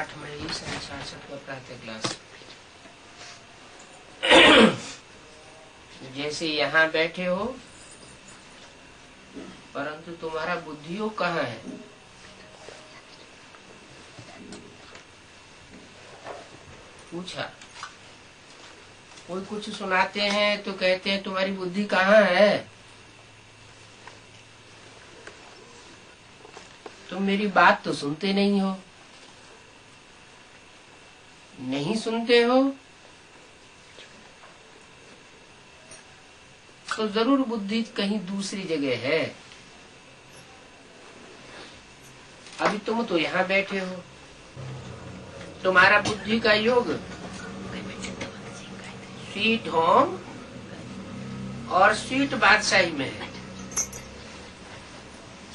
पाठ में ही संशासक का प्रातः क्लास। जैसे यहाँ बैठे हो, परंतु तुम्हारा बुद्धियोग कहाँ है? पूछा। कोई कुछ सुनाते हैं तो कहते हैं तुम्हारी बुद्धि कहाँ है? तुम मेरी बात तो सुनते नहीं हो। नहीं सुनते हो तो जरूर बुद्धि कहीं दूसरी जगह है। अभी तुम तो यहाँ बैठे हो, तुम्हारा बुद्धि का योग स्वीट होम और स्वीट बादशाही में है।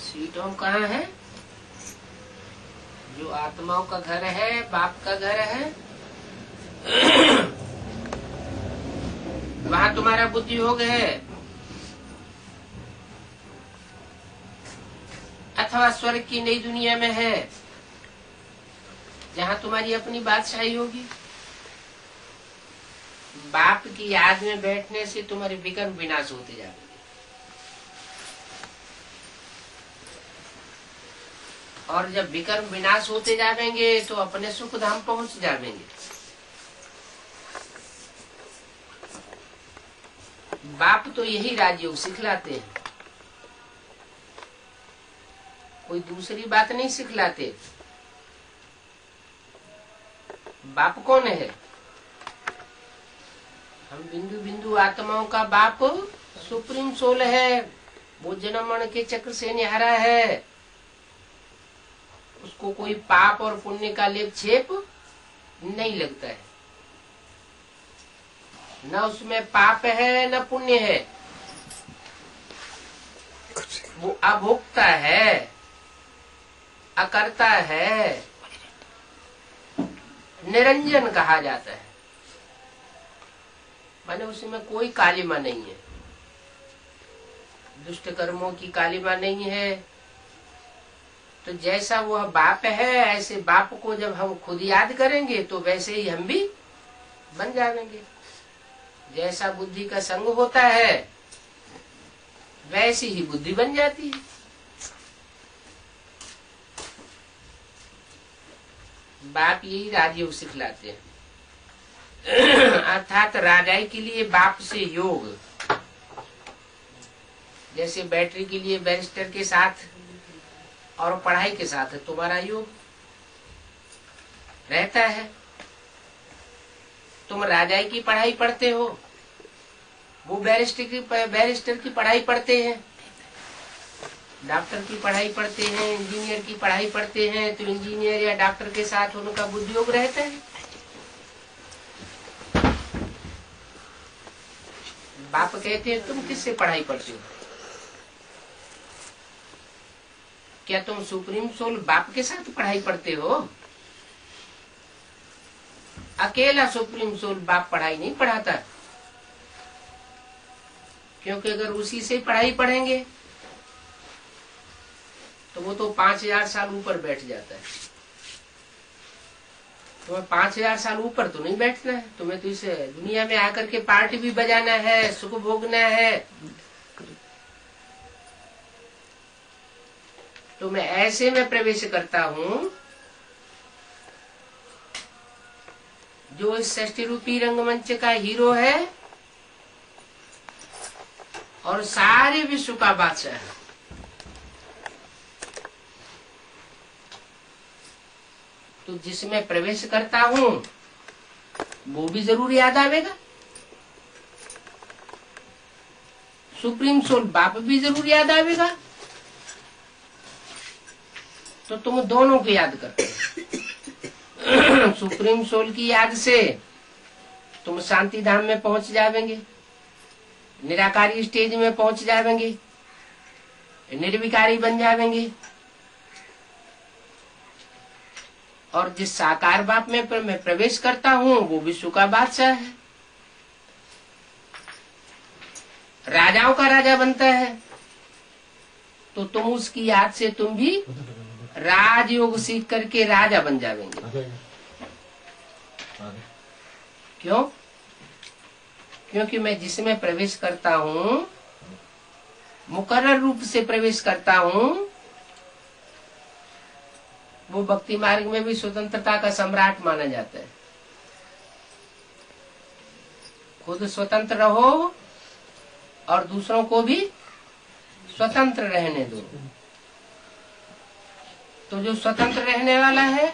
स्वीट होम कहाँ है? जो आत्माओं का घर है, बाप का घर है, वहाँ तुम्हारा बुद्धि योग है। अथवा स्वर्ग की नई दुनिया में है, जहाँ तुम्हारी अपनी बादशाही होगी। बाप की याद में बैठने से तुम्हारे विकर्म विनाश होते जाएंगे। और जब विकर्म विनाश होते जाएंगे तो अपने सुख धाम पहुंच जाएंगे। बाप तो यही राजयोग सिखलाते हैं, कोई दूसरी बात नहीं सिखलाते। बाप कौन है? हम बिंदु बिंदु आत्माओं का बाप सुप्रीम सोल है। वो जन्म मरण के चक्र से निहारा है। उसको कोई पाप और पुण्य का लेप छेप नहीं लगता है। न उसमें पाप है न पुण्य है। वो अभोक्ता है, अकर्ता है, निरंजन कहा जाता है। माने उसमें कोई कालिमा नहीं है, दुष्ट कर्मों की कालिमा नहीं है। तो जैसा वह बाप है, ऐसे बाप को जब हम खुद याद करेंगे तो वैसे ही हम भी बन जाएंगे। जैसा बुद्धि का संग होता है वैसी ही बुद्धि बन जाती है। बाप यही राजयोग सिखलाते हैं। अर्थात राजाई के लिए बाप से योग, जैसे बैटरी के लिए बैरिस्टर के साथ और पढ़ाई के साथ तुम्हारा योग रहता है। तुम राजाई की पढ़ाई पढ़ते हो, वो बैरिस्टर की पढ़ाई पढ़ते हैं, डॉक्टर की पढ़ाई पढ़ते हैं, इंजीनियर की पढ़ाई पढ़ते हैं। तो इंजीनियर या डॉक्टर के साथ उनका बुद्धि योग रहता है। बाप कहते हैं तुम किससे पढ़ाई पढ़ते हो? क्या तुम सुप्रीम सोल बाप के साथ पढ़ाई पढ़ते हो? अकेला सुप्रीम सोल बाप पढ़ाई नहीं पढ़ाता, क्योंकि अगर उसी से पढ़ाई पढ़ेंगे तो वो तो 5000 साल ऊपर बैठ जाता है। तुम्हें 5000 साल ऊपर तो नहीं बैठना है। तुम्हें तो इस दुनिया में आकर के पार्टी भी बजाना है, सुख भोगना है। तो मैं ऐसे में प्रवेश करता हूँ जो इस सृष्टि रूपी रंगमंच का हीरो है और सारे विश्व का बादशाह है। तो जिसमें प्रवेश करता हूँ वो भी जरूर याद आवेगा। सुप्रीम सोल बाप भी जरूर याद आवेगा। तो तुम दोनों को याद करते हो। सुप्रीम सोल की याद से तुम शांति धाम में पहुंच जाएंगे, निराकारी स्टेज में पहुंच जाएंगे, निर्विकारी बन जाएंगे। और जिस साकार बाप में मैं प्रवेश करता हूँ वो विश्व का बादशाह है, राजाओं का राजा बनता है। तो तुम उसकी याद से तुम भी राजयोग सीख करके राजा बन जाएंगे। क्यों? क्योंकि मैं जिसमें प्रवेश करता हूँ, मुकर्रर रूप से प्रवेश करता हूँ, वो भक्ति मार्ग में भी स्वतंत्रता का सम्राट माना जाता है। खुद स्वतंत्र रहो और दूसरों को भी स्वतंत्र रहने दो। तो जो स्वतंत्र रहने वाला है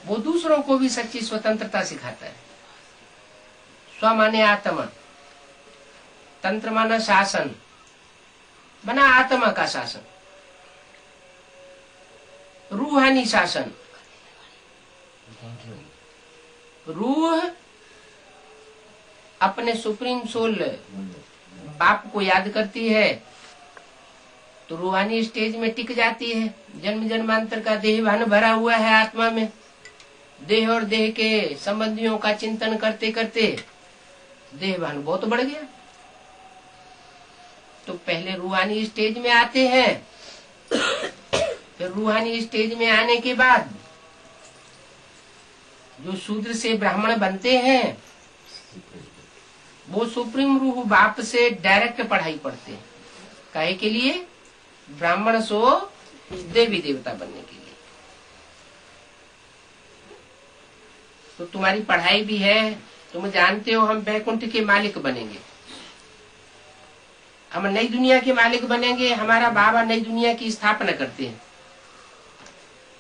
वो दूसरों को भी सच्ची स्वतंत्रता सिखाता है। स्व माने आत्मा, तंत्र माना शासन, बना आत्मा का शासन, रूहानी शासन। रूह अपने सुप्रीम सोल बाप को याद करती है तो रूहानी स्टेज में टिक जाती है। जन्म जन्मांतर का देह भान भरा हुआ है आत्मा में। देह और देह के संबंधियों का चिंतन करते करते देह भान बहुत बढ़ गया। तो पहले रूहानी स्टेज में आते हैं, फिर रूहानी स्टेज में आने के बाद जो शूद्र से ब्राह्मण बनते हैं वो सुप्रीम रूह बाप से डायरेक्ट पढ़ाई पढ़ते हैं। काहे के लिए? ब्राह्मण सो देवी देवता बनने के लिए। तो तुम्हारी पढ़ाई भी है, तुम जानते हो हम वैकुंठ के मालिक बनेंगे, हम नई दुनिया के मालिक बनेंगे। हमारा बाबा नई दुनिया की स्थापना करते हैं।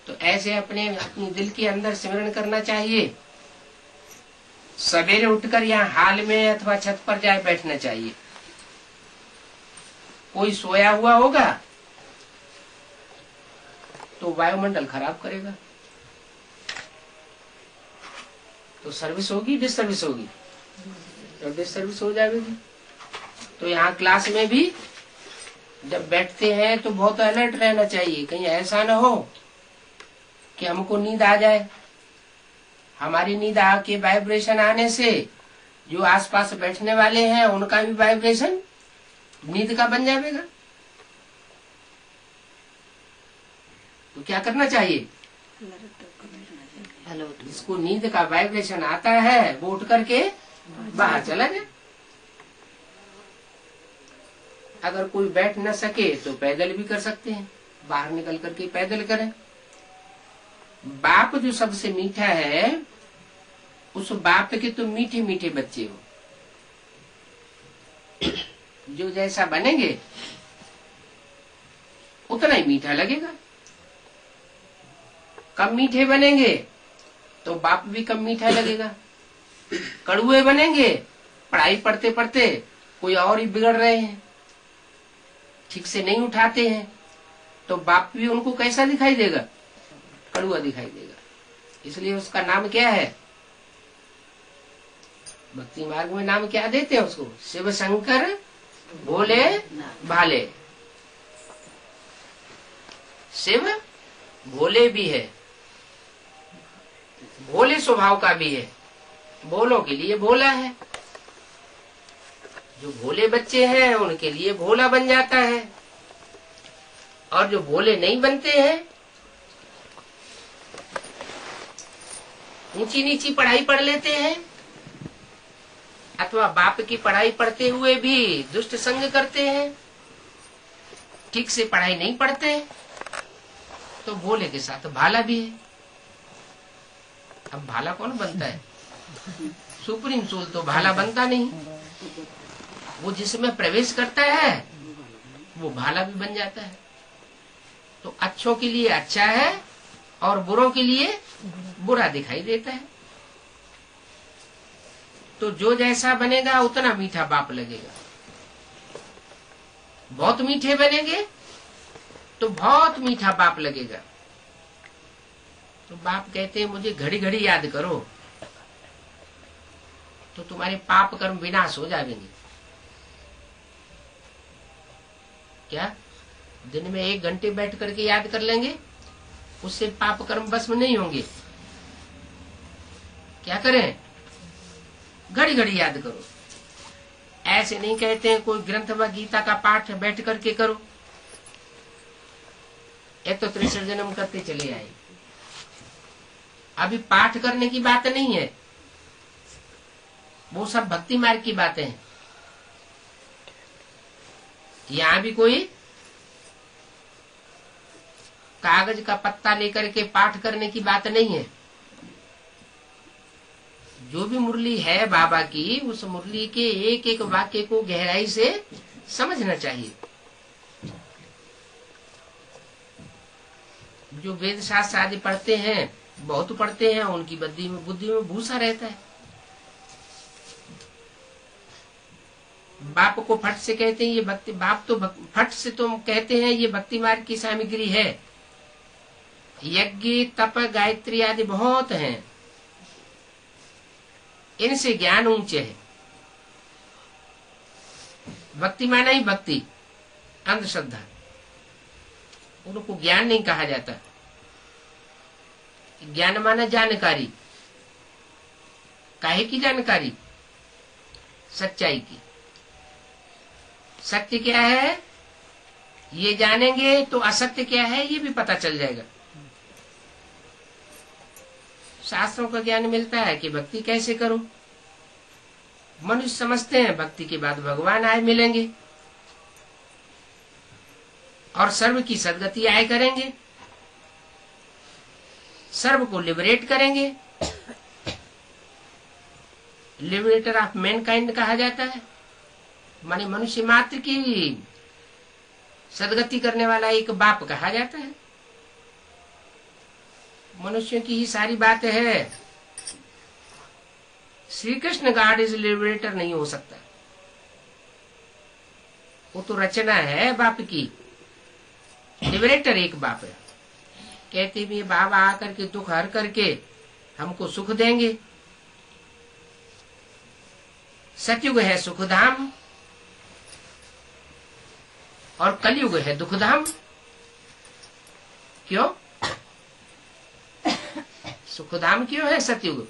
तो ऐसे अपने दिल के अंदर सिमरण करना चाहिए। सवेरे उठकर यहाँ हाल में अथवा छत पर जाए बैठना चाहिए। कोई सोया हुआ होगा तो वायुमंडल खराब करेगा, तो सर्विस होगी, डिसर्विस होगी, तो डिसर्विस हो जाएगी। तो यहाँ क्लास में भी जब बैठते हैं तो बहुत अलर्ट रहना चाहिए। कहीं ऐसा ना हो कि हमको नींद आ जाए। हमारी नींद आके वाइब्रेशन आने से जो आसपास बैठने वाले हैं उनका भी वाइब्रेशन नींद का बन जाएगा। तो क्या करना चाहिए? जिसको नींद का वाइब्रेशन आता है वो उठ करके बाहर चला जाए। अगर कोई बैठ न सके तो पैदल भी कर सकते हैं, बाहर निकल करके पैदल करें। बाप जो सबसे मीठा है, उस बाप के तो मीठे मीठे बच्चे हो। जो जैसा बनेंगे उतना ही मीठा लगेगा। कम मीठे बनेंगे तो बाप भी कम मीठा लगेगा। कड़ुए बनेंगे, पढ़ाई पढ़ते पढ़ते कोई और ही बिगड़ रहे हैं, ठीक से नहीं उठाते हैं, तो बाप भी उनको कैसा दिखाई देगा? कड़ुआ दिखाई देगा। इसलिए उसका नाम क्या है? भक्ति मार्ग में नाम क्या देते हैं उसको? शिव शंकर भोले भाले। शिव भोले भी है, भोले स्वभाव का भी है, भोलों के लिए भोला है। जो भोले बच्चे हैं उनके लिए भोला बन जाता है, और जो भोले नहीं बनते हैं, ऊंची नीची पढ़ाई पढ़ लेते हैं अथवा बाप की पढ़ाई पढ़ते हुए भी दुष्ट संग करते हैं, ठीक से पढ़ाई नहीं पढ़ते, तो भोले के साथ भाला भी है। अब भाला कौन बनता है? सुप्रीम सोल तो भाला बनता नहीं। वो जिसमें प्रवेश करता है वो भाला भी बन जाता है। तो अच्छों के लिए अच्छा है और बुरों के लिए बुरा दिखाई देता है। तो जो जैसा बनेगा उतना मीठा बाप लगेगा। बहुत मीठे बनेंगे तो बहुत मीठा बाप लगेगा। तो बाप कहते हैं मुझे घड़ी घड़ी याद करो तो तुम्हारे पाप कर्म विनाश हो जाएंगे। क्या दिन में 1 घंटे बैठ करके याद कर लेंगे उससे पाप कर्म भस्म नहीं होंगे? क्या करें? घड़ी घड़ी याद करो। ऐसे नहीं कहते हैं कोई ग्रंथ व गीता का पाठ बैठ करके करो। ये तो 63 जन्म करते चले आए। अभी पाठ करने की बात नहीं है, वो सब भक्ति मार्ग की बातें हैं। यहां भी कोई कागज का पत्ता लेकर के पाठ करने की बात नहीं है। जो भी मुरली है बाबा की, उस मुरली के एक एक वाक्य को गहराई से समझना चाहिए। जो वेद शास्त्र आदि पढ़ते हैं, बहुत पढ़ते हैं, उनकी बुद्धि में भूसा रहता है। बाप को फट से कहते हैं ये भक्ति, बाप तो फट से तो कहते हैं ये भक्ति मार्ग की सामग्री है। यज्ञ तप गायत्री आदि बहुत हैं, इनसे ज्ञान ऊंचे है। भक्ति माना ही भक्ति, अंधश्रद्धा, उनको ज्ञान नहीं कहा जाता। ज्ञान माना जानकारी। काहे की जानकारी? सच्चाई की। सत्य क्या है ये जानेंगे तो असत्य क्या है ये भी पता चल जाएगा। शास्त्रों का ज्ञान मिलता है कि भक्ति कैसे करो। मनुष्य समझते हैं भक्ति के बाद भगवान आए मिलेंगे और सर्व की सदगति आए करेंगे, सर्व को लिबरेट करेंगे। लिबरेटर ऑफ मैनकाइंड कहा जाता है, माने मनुष्य मात्र की सदगति करने वाला एक बाप कहा जाता है। मनुष्यों की ही सारी बात है। Shri Krishna God is liberator नहीं हो सकता, वो तो रचना है बाप की। लिबरेटर एक बाप है। कहते भी बाबा आकर के दुख हर करके हमको सुख देंगे। सतयुग है सुखधाम और कलयुग है दुखधाम। क्यों सुखधाम क्यों है सतयुग?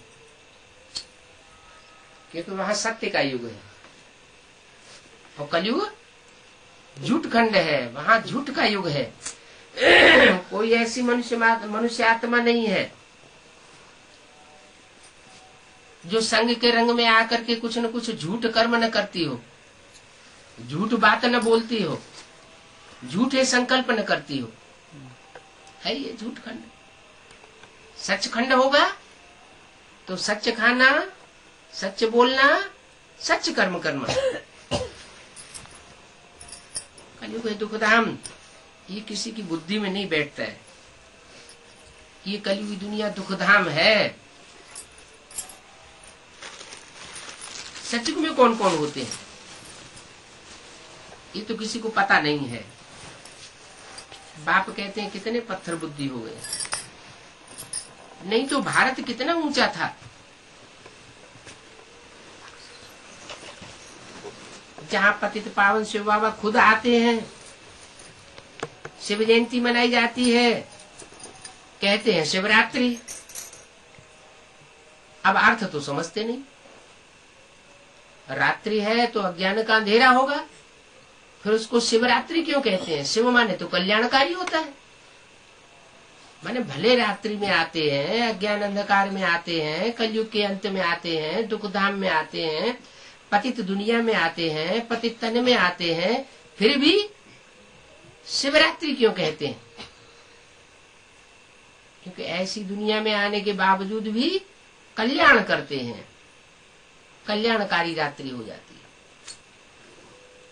क्योंकि वहां सत्य का युग है और कलयुग झूठ खंड है, वहां झूठ का युग है। कोई ऐसी मनुष्य आत्मा नहीं है जो संग के रंग में आकर के कुछ न कुछ झूठ कर्म न करती हो, झूठ बात न बोलती हो, झूठे संकल्प न करती हो। है ये झूठ खंड। सच खंड होगा तो सच खाना, सच बोलना, सच कर्म करना। कलयुग है दुखधाम, ये किसी की बुद्धि में नहीं बैठता है। ये कलयुगी दुनिया दुखधाम है। सचयुग में कौन कौन होते हैं ये तो किसी को पता नहीं है। बाप कहते हैं कितने पत्थर बुद्धि हो गए, नहीं तो भारत कितना ऊंचा था। जहाँ पतित पावन शिव बाबा खुद आते हैं, शिव जयंती मनाई जाती है, कहते हैं शिवरात्रि। अब अर्थ तो समझते नहीं। रात्रि है तो अज्ञान का अंधेरा होगा, फिर उसको शिवरात्रि क्यों कहते हैं? शिव माने तो कल्याणकारी होता है। माने भले रात्रि में आते हैं, अज्ञान अंधकार में आते हैं, कलयुग के अंत में आते हैं, दुखधाम में आते हैं, पतित दुनिया में आते हैं, पतित तन में आते हैं, फिर भी शिवरात्रि क्यों कहते हैं? क्योंकि ऐसी दुनिया में आने के बावजूद भी कल्याण करते हैं, कल्याणकारी रात्रि हो जाती है।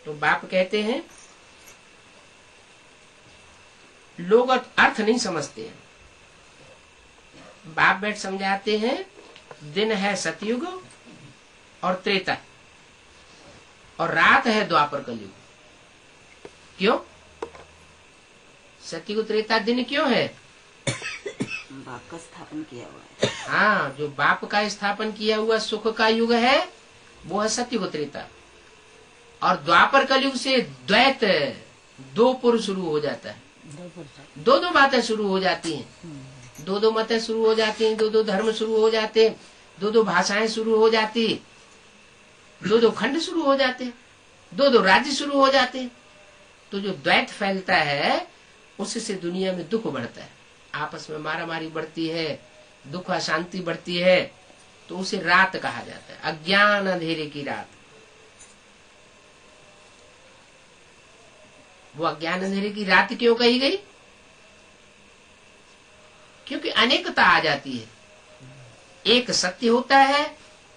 तो बाप कहते हैं लोग अर्थ नहीं समझते हैं। बाप बैठ समझाते हैं दिन है सतयुग और त्रेता और रात है द्वापर कलयुग। क्यों सतयुग त्रेता दिन क्यों है? बाप का स्थापन किया हुआ है। हाँ, जो बाप का स्थापन किया हुआ सुख का युग है वो है सतयुग त्रेता। और द्वापर कलयुग से द्वैत दो पुर शुरू हो जाता है। दो बातें शुरू हो जाती हैं, दो मतें शुरू हो जाती हैं, दो धर्म शुरू हो जाते हैं, दो भाषाएं शुरू हो जाती, दो खंड शुरू हो जाते, दो राज्य शुरू हो जाते। तो जो द्वैत फैलता है उससे दुनिया में दुख बढ़ता है, आपस में मारामारी बढ़ती है, दुख अशांति बढ़ती है, तो उसे रात कहा जाता है, अज्ञान अंधेरे की रात। वो अज्ञान अंधेरे की रात क्यों कही गई? क्योंकि अनेकता आ जाती है, एक सत्य होता है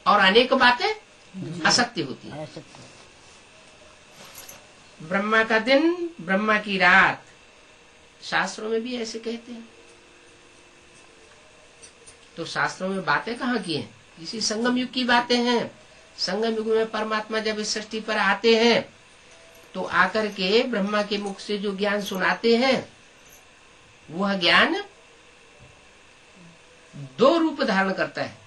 और अनेक बातें असत्य होती है। ब्रह्मा का दिन, ब्रह्मा की रात, शास्त्रों में भी ऐसे कहते हैं। तो शास्त्रों में बातें कहाँ की हैं? इसी संगम युग की बातें हैं। संगम युग में परमात्मा जब इस सृष्टि पर आते हैं तो आकर के ब्रह्मा के मुख से जो ज्ञान सुनाते हैं, वह ज्ञान दो रूप धारण करता है।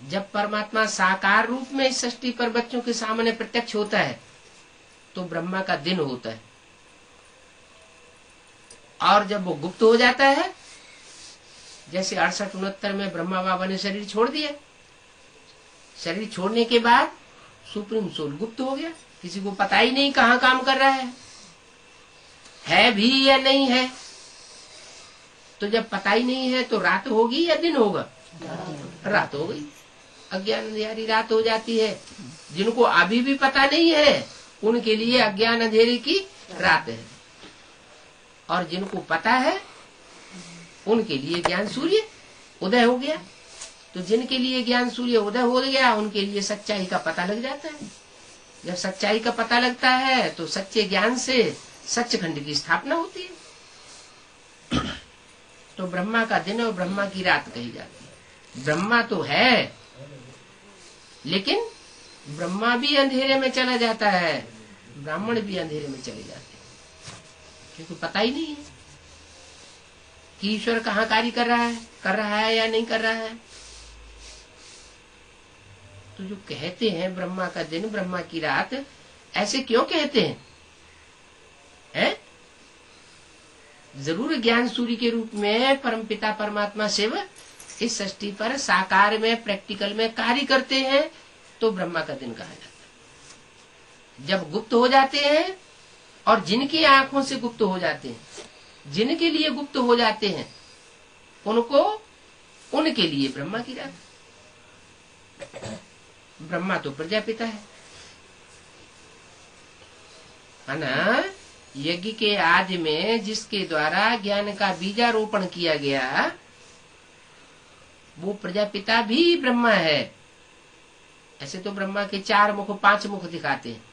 जब परमात्मा साकार रूप में इस सृष्टि पर बच्चों के सामने प्रत्यक्ष होता है तो ब्रह्मा का दिन होता है, और जब वो गुप्त हो जाता है, जैसे 68-69 में ब्रह्मा बाबा ने शरीर छोड़ दिया, शरीर छोड़ने के बाद सुप्रीम सोल गुप्त हो गया, किसी को पता ही नहीं कहाँ काम कर रहा है भी या नहीं है। तो जब पता ही नहीं है तो रात होगी या दिन होगा? रात हो गई, अज्ञान अंधेरी रात हो जाती है। जिनको अभी भी पता नहीं है उनके लिए अज्ञान अंधेरे की रात है, और जिनको पता है उनके लिए ज्ञान सूर्य उदय हो गया। तो जिनके लिए ज्ञान सूर्य उदय हो गया उनके लिए सच्चाई का पता लग जाता है। जब सच्चाई का पता लगता है तो सच्चे ज्ञान से सच्चखंड की स्थापना होती है। तो ब्रह्मा का दिन और ब्रह्मा की रात कही जाती है। ब्रह्मा तो है, लेकिन ब्रह्मा भी अंधेरे में चला जाता है, ब्राह्मण भी अंधेरे में चले जाते हैं, क्योंकि पता ही नहीं है कि ईश्वर कहाँ कार्य कर रहा है या नहीं कर रहा है। तो जो कहते हैं ब्रह्मा का दिन, ब्रह्मा की रात, ऐसे क्यों कहते हैं? जरूर ज्ञान सूर्य के रूप में परमपिता परमात्मा शिव इस सृष्टि पर साकार में, प्रैक्टिकल में कार्य करते हैं, तो ब्रह्मा का दिन कहा जाता है। जब गुप्त हो जाते हैं, और जिनकी आंखों से गुप्त हो जाते हैं, जिनके लिए गुप्त हो जाते हैं, उनके लिए ब्रह्मा की रात। ब्रह्मा तो प्रजापिता है ना। यज्ञ के आदि में जिसके द्वारा ज्ञान का बीजारोपण किया गया, वो प्रजापिता भी ब्रह्मा है। ऐसे तो ब्रह्मा के 4 मुख 5 मुख दिखाते हैं,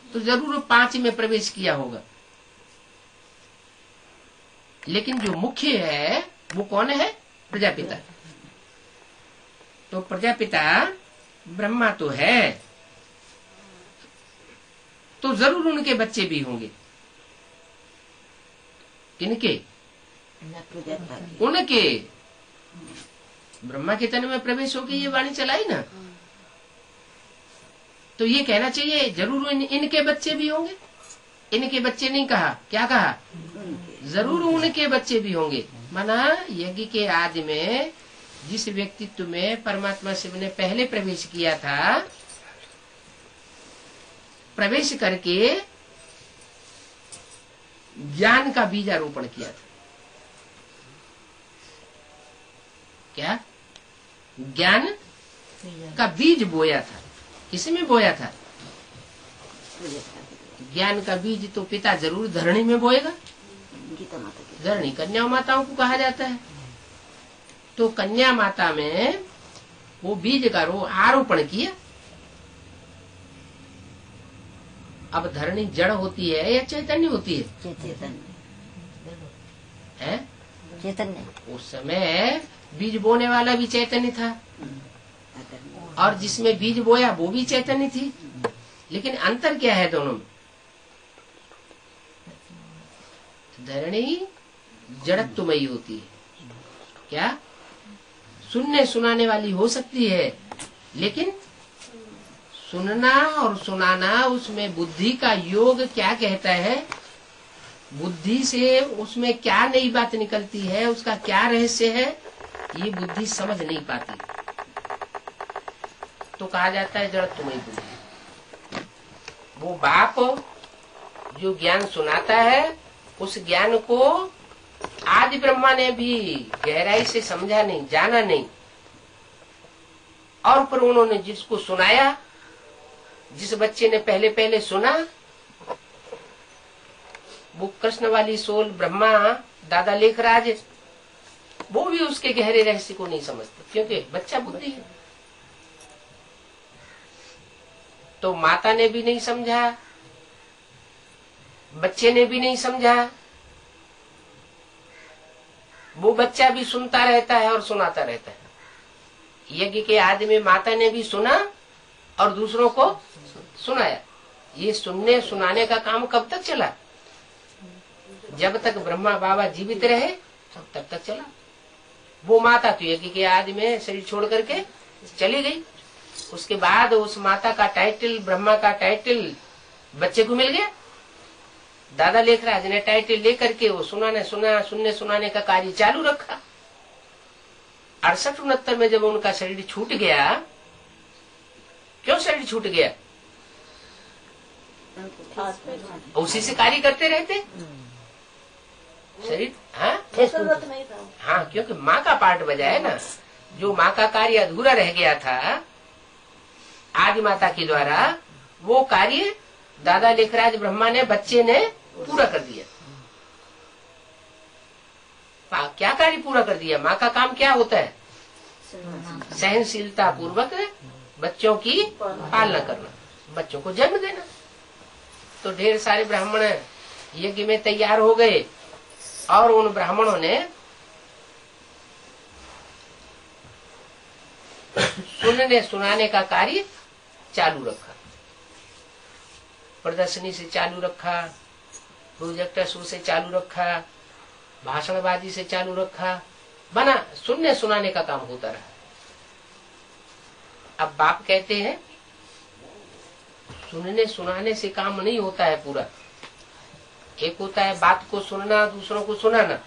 तो जरूर 5 में प्रवेश किया होगा। लेकिन जो मुख्य है वो कौन है? प्रजापिता। तो प्रजापिता ब्रह्मा तो है, तो जरूर उनके बच्चे भी होंगे। किनके? उनके। ब्रह्मा के तन में प्रवेश होकर ये वाणी चलाई ना, तो ये कहना चाहिए जरूर इनके बच्चे भी होंगे। इनके बच्चे नहीं कहा, क्या कहा? जरूर उनके बच्चे भी होंगे। माना यज्ञ के आदि में जिस व्यक्तित्व में परमात्मा शिव ने पहले प्रवेश किया था, प्रवेश करके ज्ञान का बीजारोपण किया था। क्या? ज्ञान का बीज बोया था। किसमें बोया था? ज्ञान का बीज तो पिता जरूर धरणी में बोएगा। धरणी कन्या माताओं को कहा जाता है। तो कन्या माता में वो बीज का आरोपण किया। अब धरणी जड़ होती है या चैतन्य होती है? चैतन्य। उस समय बीज बोने वाला भी चैतन्य था, और जिसमें बीज बोया वो भी चैतन्य थी। लेकिन अंतर क्या है दोनों में? धरणी जड़त्वमयी होती है। क्या? सुनने सुनाने वाली हो सकती है, लेकिन सुनना और सुनाना, उसमें बुद्धि का योग क्या कहता है, बुद्धि से उसमें क्या नई बात निकलती है, उसका क्या रहस्य है, ये बुद्धि समझ नहीं पाती। तो कहा जाता है जड़त्वमयी बुद्धि। वो बाप जो ज्ञान सुनाता है उस ज्ञान को आदि ब्रह्मा ने भी गहराई से समझा नहीं, जाना नहीं, और फिर उन्होंने जिसको सुनाया, जिस बच्चे ने पहले पहले सुना, वो कृष्ण वाली सोल ब्रह्मा दादा लेखराज, वो भी उसके गहरे रहस्य को नहीं समझते, क्योंकि बच्चा बुद्धि है। तो माता ने भी नहीं समझा, बच्चे ने भी नहीं समझा, वो बच्चा भी सुनता रहता है और सुनाता रहता है। यज्ञ के आदि में माता ने भी सुना और दूसरों को सुनाया। ये सुनने सुनाने का काम कब तक चला? जब तक ब्रह्मा बाबा जीवित रहे तब तक चला। वो माता तो यज्ञ के आदि में शरीर छोड़ करके चली गई। उसके बाद उस माता का टाइटल, ब्रह्मा का टाइटल बच्चे को मिल गया। दादा लेखराज ने टाइटल लेकर के वो सुनने सुनाने का कार्य चालू रखा। 68-69 में जब उनका शरीर छूट गया, क्यों शरीर छूट गया? उसी से कार्य करते रहते शरीर। हाँ, क्योंकि माँ का पार्ट बजा है ना। जो माँ का कार्य अधूरा रह गया था आदि माता के द्वारा, वो कार्य दादा लेखराज ब्रह्मा ने, बच्चे ने पूरा कर दिया। क्या कार्य पूरा कर दिया? माँ का काम क्या होता है? सहनशीलता पूर्वक बच्चों की पालना करना, बच्चों को जन्म देना। तो ढेर सारे ब्राह्मण यज्ञ में तैयार हो गए और उन ब्राह्मणों ने सुनने सुनाने का कार्य चालू रखा। प्रदर्शनी से चालू रखा, प्रोजेक्टर शो से चालू रखा, भाषणबाजी से चालू रखा, बना सुनने सुनाने का काम होता रहा। अब बाप कहते हैं सुनने सुनाने से काम नहीं होता है पूरा। एक होता है बात को सुनना, दूसरों को सुनाना।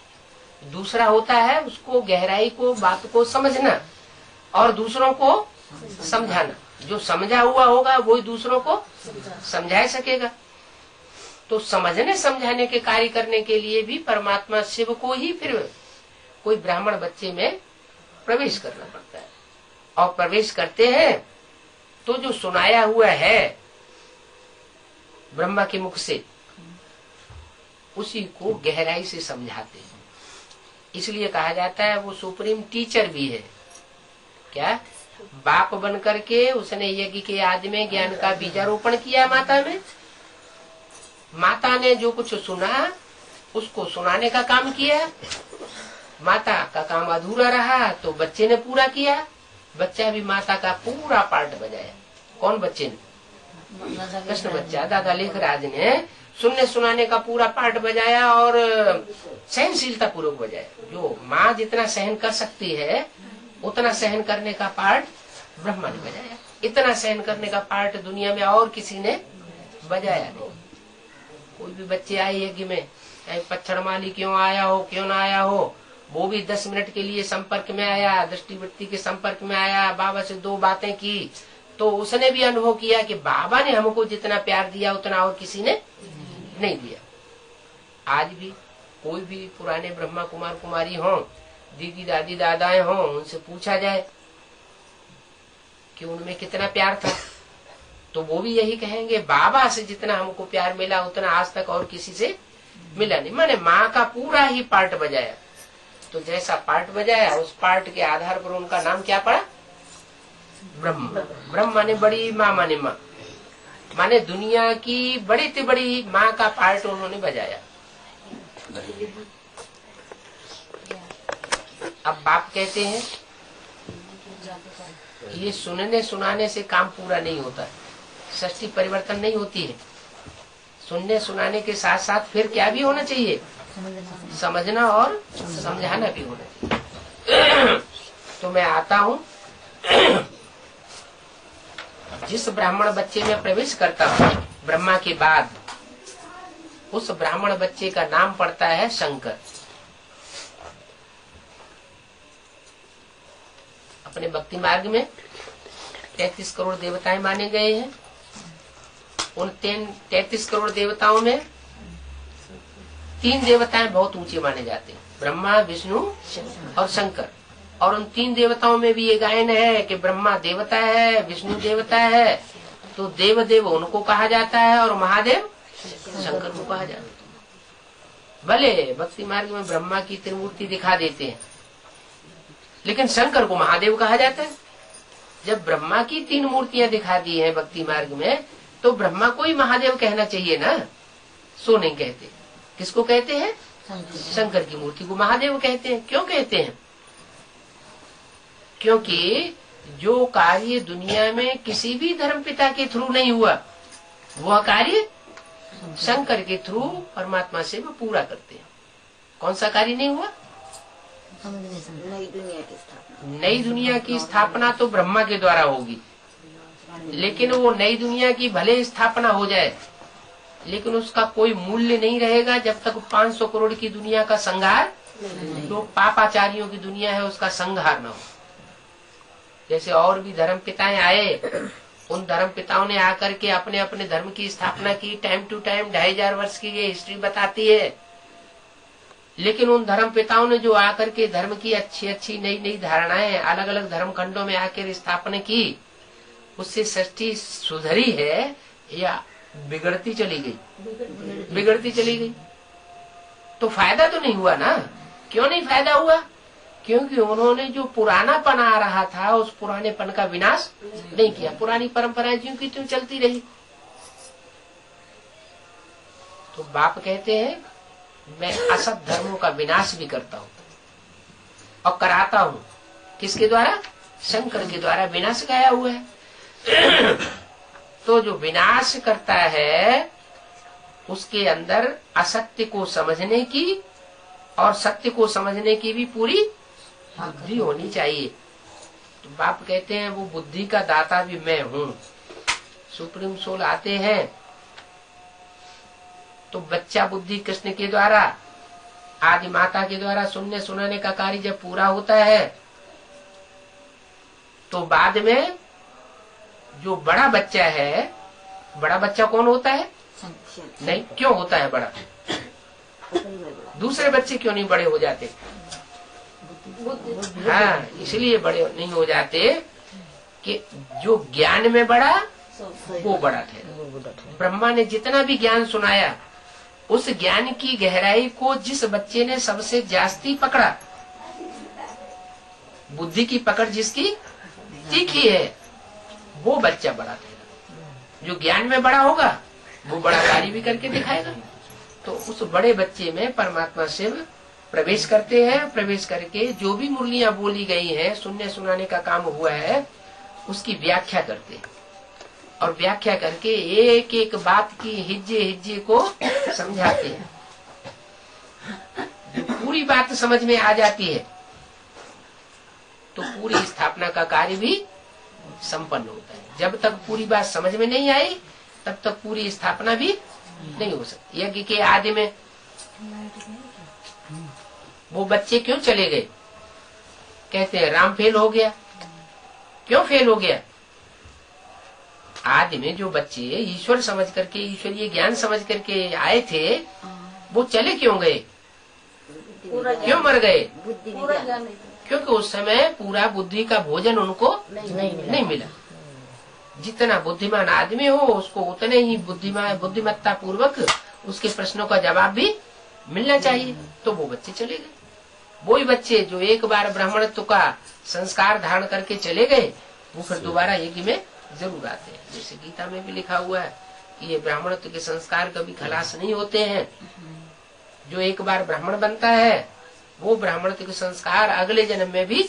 दूसरा होता है उसको गहराई को, बात को समझना और दूसरों को समझाना। जो समझा हुआ होगा वही दूसरों को समझा सकेगा। तो समझने समझाने के कार्य करने के लिए भी परमात्मा शिव को ही फिर कोई ब्राह्मण बच्चे में प्रवेश करना पड़ता है। और प्रवेश करते हैं तो जो सुनाया हुआ है ब्रह्मा के मुख से, उसी को गहराई से समझाते हैं। इसलिए कहा जाता है वो सुप्रीम टीचर भी है। क्या? बाप बन करके उसने यज्ञ के आदि में ज्ञान का बीजारोपण किया माता में। माता ने जो कुछ सुना उसको सुनाने का काम किया। माता का काम अधूरा रहा तो बच्चे ने पूरा किया। बच्चा भी माता का पूरा पार्ट बजाया। कौन बच्चे ने? कृष्ण बच्चा दादा लेखराज ने सुनने सुनाने का पूरा पार्ट बजाया और सहनशीलता पूर्वक बजाया। जो माँ जितना सहन कर सकती है उतना सहन करने का पार्ट ब्रह्मा ने बजाया। इतना सहन करने का पार्ट दुनिया में और किसी ने बजाया नहीं। कोई भी बच्चे आए यज्ञ में, चाहे पत्थर माली क्यों आया हो क्यों ना आया हो, वो भी 10 मिनट के लिए संपर्क में आया, दृष्टिवृत्ति के संपर्क में आया, बाबा से 2 बातें की, तो उसने भी अनुभव किया कि बाबा ने हमको जितना प्यार दिया उतना और किसी ने नहीं दिया। आज भी कोई भी पुराने ब्रह्मा कुमार कुमारी हो, दीदी दादी दादाएं हो, उनसे पूछा जाए कि उनमें कितना प्यार था, तो वो भी यही कहेंगे बाबा से जितना हमको प्यार मिला उतना आज तक और किसी से मिला नहीं। माने माँ का पूरा ही पार्ट बजाया। तो जैसा पार्ट बजाया उस पार्ट के आधार पर उनका नाम क्या पड़ा? ब्रह्म। ब्रह्म माने बड़ी, माँ माने माँ, माने दुनिया की बड़ी से बड़ी माँ का पार्ट उन्होंने बजाया। अब बाप कहते हैं ये सुनने सुनाने से काम पूरा नहीं होता, सृष्टि परिवर्तन नहीं होती है। सुनने सुनाने के साथ साथ फिर क्या भी होना चाहिए? समझना और समझाना भी होना चाहिए। तो मैं आता हूँ, जिस ब्राह्मण बच्चे में प्रवेश करता हूँ ब्रह्मा के बाद, उस ब्राह्मण बच्चे का नाम पड़ता है शंकर। अपने भक्ति मार्ग में 33 करोड़ देवताएं माने गए हैं। उन 33 करोड़ देवताओं में 3 देवताएं बहुत ऊंचे माने जाते हैं, ब्रह्मा, विष्णु और शंकर। और उन 3 देवताओं में भी ये गायन है कि ब्रह्मा देवता है, विष्णु देवता है, तो देव देव उनको कहा जाता है और महादेव शंकर को कहा जाता है। भले भक्ति मार्ग में ब्रह्मा की त्रिमूर्ति दिखा देते हैं, लेकिन शंकर को महादेव कहा जाता है। जब ब्रह्मा की 3 मूर्तियां दिखा दी हैं भक्ति मार्ग में, तो ब्रह्मा को ही महादेव कहना चाहिए ना, सो नहीं कहते। किसको कहते हैं? शंकर की मूर्ति को महादेव कहते हैं। क्यों कहते हैं? क्योंकि जो कार्य दुनिया में किसी भी धर्मपिता के थ्रू नहीं हुआ, वह कार्य शंकर के थ्रू परमात्मा से वो पूरा करते हैं। कौन सा कार्य नहीं हुआ? नई दुनिया की स्थापना तो ब्रह्मा के द्वारा होगी, लेकिन वो नई दुनिया की भले स्थापना हो जाए, लेकिन उसका कोई मूल्य नहीं रहेगा जब तक 500 करोड़ की दुनिया का संहार, जो पापाचारियों की दुनिया है, उसका संहार न हो। जैसे और भी धर्म पिताएं आए, उन धर्म पिताओं ने आकर के अपने अपने धर्म की स्थापना की, टाइम टू टाइम 2500 वर्ष की ये हिस्ट्री बताती है। लेकिन उन धर्म पिताओं ने जो आकर के धर्म की अच्छी अच्छी नई नई धारणाएं अलग अलग धर्म खंडों में आकर स्थापना की, उससे सृष्टि सुधरी है या बिगड़ती चली गई? बिगड़ती चली गई। तो फायदा तो नहीं हुआ ना। क्यों नहीं फायदा हुआ? क्योंकि उन्होंने जो पुरानापन आ रहा था, उस पुरानेपन का विनाश नहीं किया। पुरानी परंपराएं ज्यों की त्यों चलती रही। तो बाप कहते हैं, मैं असत धर्मों का विनाश भी करता हूँ और कराता हूँ। किसके द्वारा? शंकर के द्वारा विनाश गाया हुआ है। तो जो विनाश करता है, उसके अंदर असत्य को समझने की और सत्य को समझने की भी पूरी बुद्धि होनी चाहिए। तो बाप कहते हैं, वो बुद्धि का दाता भी मैं हूँ। सुप्रीम सोल आते हैं तो बच्चा बुद्धि कृष्ण के द्वारा, आदि माता के द्वारा सुनने सुनाने का कार्य जब पूरा होता है, तो बाद में जो बड़ा बच्चा है, बड़ा बच्चा कौन होता है? नहीं, क्यों होता है बड़ा? दूसरे बच्चे क्यों नहीं बड़े हो जाते? हाँ, इसलिए बड़े नहीं हो जाते कि जो ज्ञान में बड़ा वो बड़ा ठहरा। ब्रह्मा ने जितना भी ज्ञान सुनाया, उस ज्ञान की गहराई को जिस बच्चे ने सबसे जास्ती पकड़ा, बुद्धि की पकड़ जिसकी तीखी है, वो बच्चा बड़ा ठहरा। जो ज्ञान में बड़ा होगा, वो बड़ा कार्य भी करके दिखाएगा। तो उस बड़े बच्चे में परमात्मा शिव प्रवेश करते हैं। प्रवेश करके जो भी मुरलियां बोली गई हैं, सुनने सुनाने का काम हुआ है, उसकी व्याख्या करते हैं। और व्याख्या करके एक एक बात की हिज्जे हिज्जे को समझाते हैं। जो पूरी बात समझ में आ जाती है, तो पूरी स्थापना का कार्य भी संपन्न होता है। जब तक पूरी बात समझ में नहीं आई, तब तक पूरी स्थापना भी नहीं हो सकती। यज्ञ के आदि में वो बच्चे क्यों चले गए? कहते हैं राम फेल हो गया। क्यों फेल हो गया? आदि में जो बच्चे ईश्वर समझ करके, ईश्वरीय ज्ञान समझ करके आए थे, वो चले क्यों गए? क्यों मर गए? क्योंकि उस समय पूरा बुद्धि का भोजन उनको नहीं मिला। जितना बुद्धिमान आदमी हो, उसको उतने ही बुद्धिमत्ता पूर्वक उसके प्रश्नों का जवाब भी मिलना चाहिए। तो वो बच्चे चले गए। वही बच्चे जो एक बार ब्राह्मणत्व का संस्कार धारण करके चले गए, वो फिर दोबारा यज्ञ में जरूर आते हैं। जैसे गीता में भी लिखा हुआ है कि ये ब्राह्मणत्व के संस्कार कभी खलास नहीं होते हैं। जो एक बार ब्राह्मण बनता है, वो ब्राह्मणत्व के संस्कार अगले जन्म में भी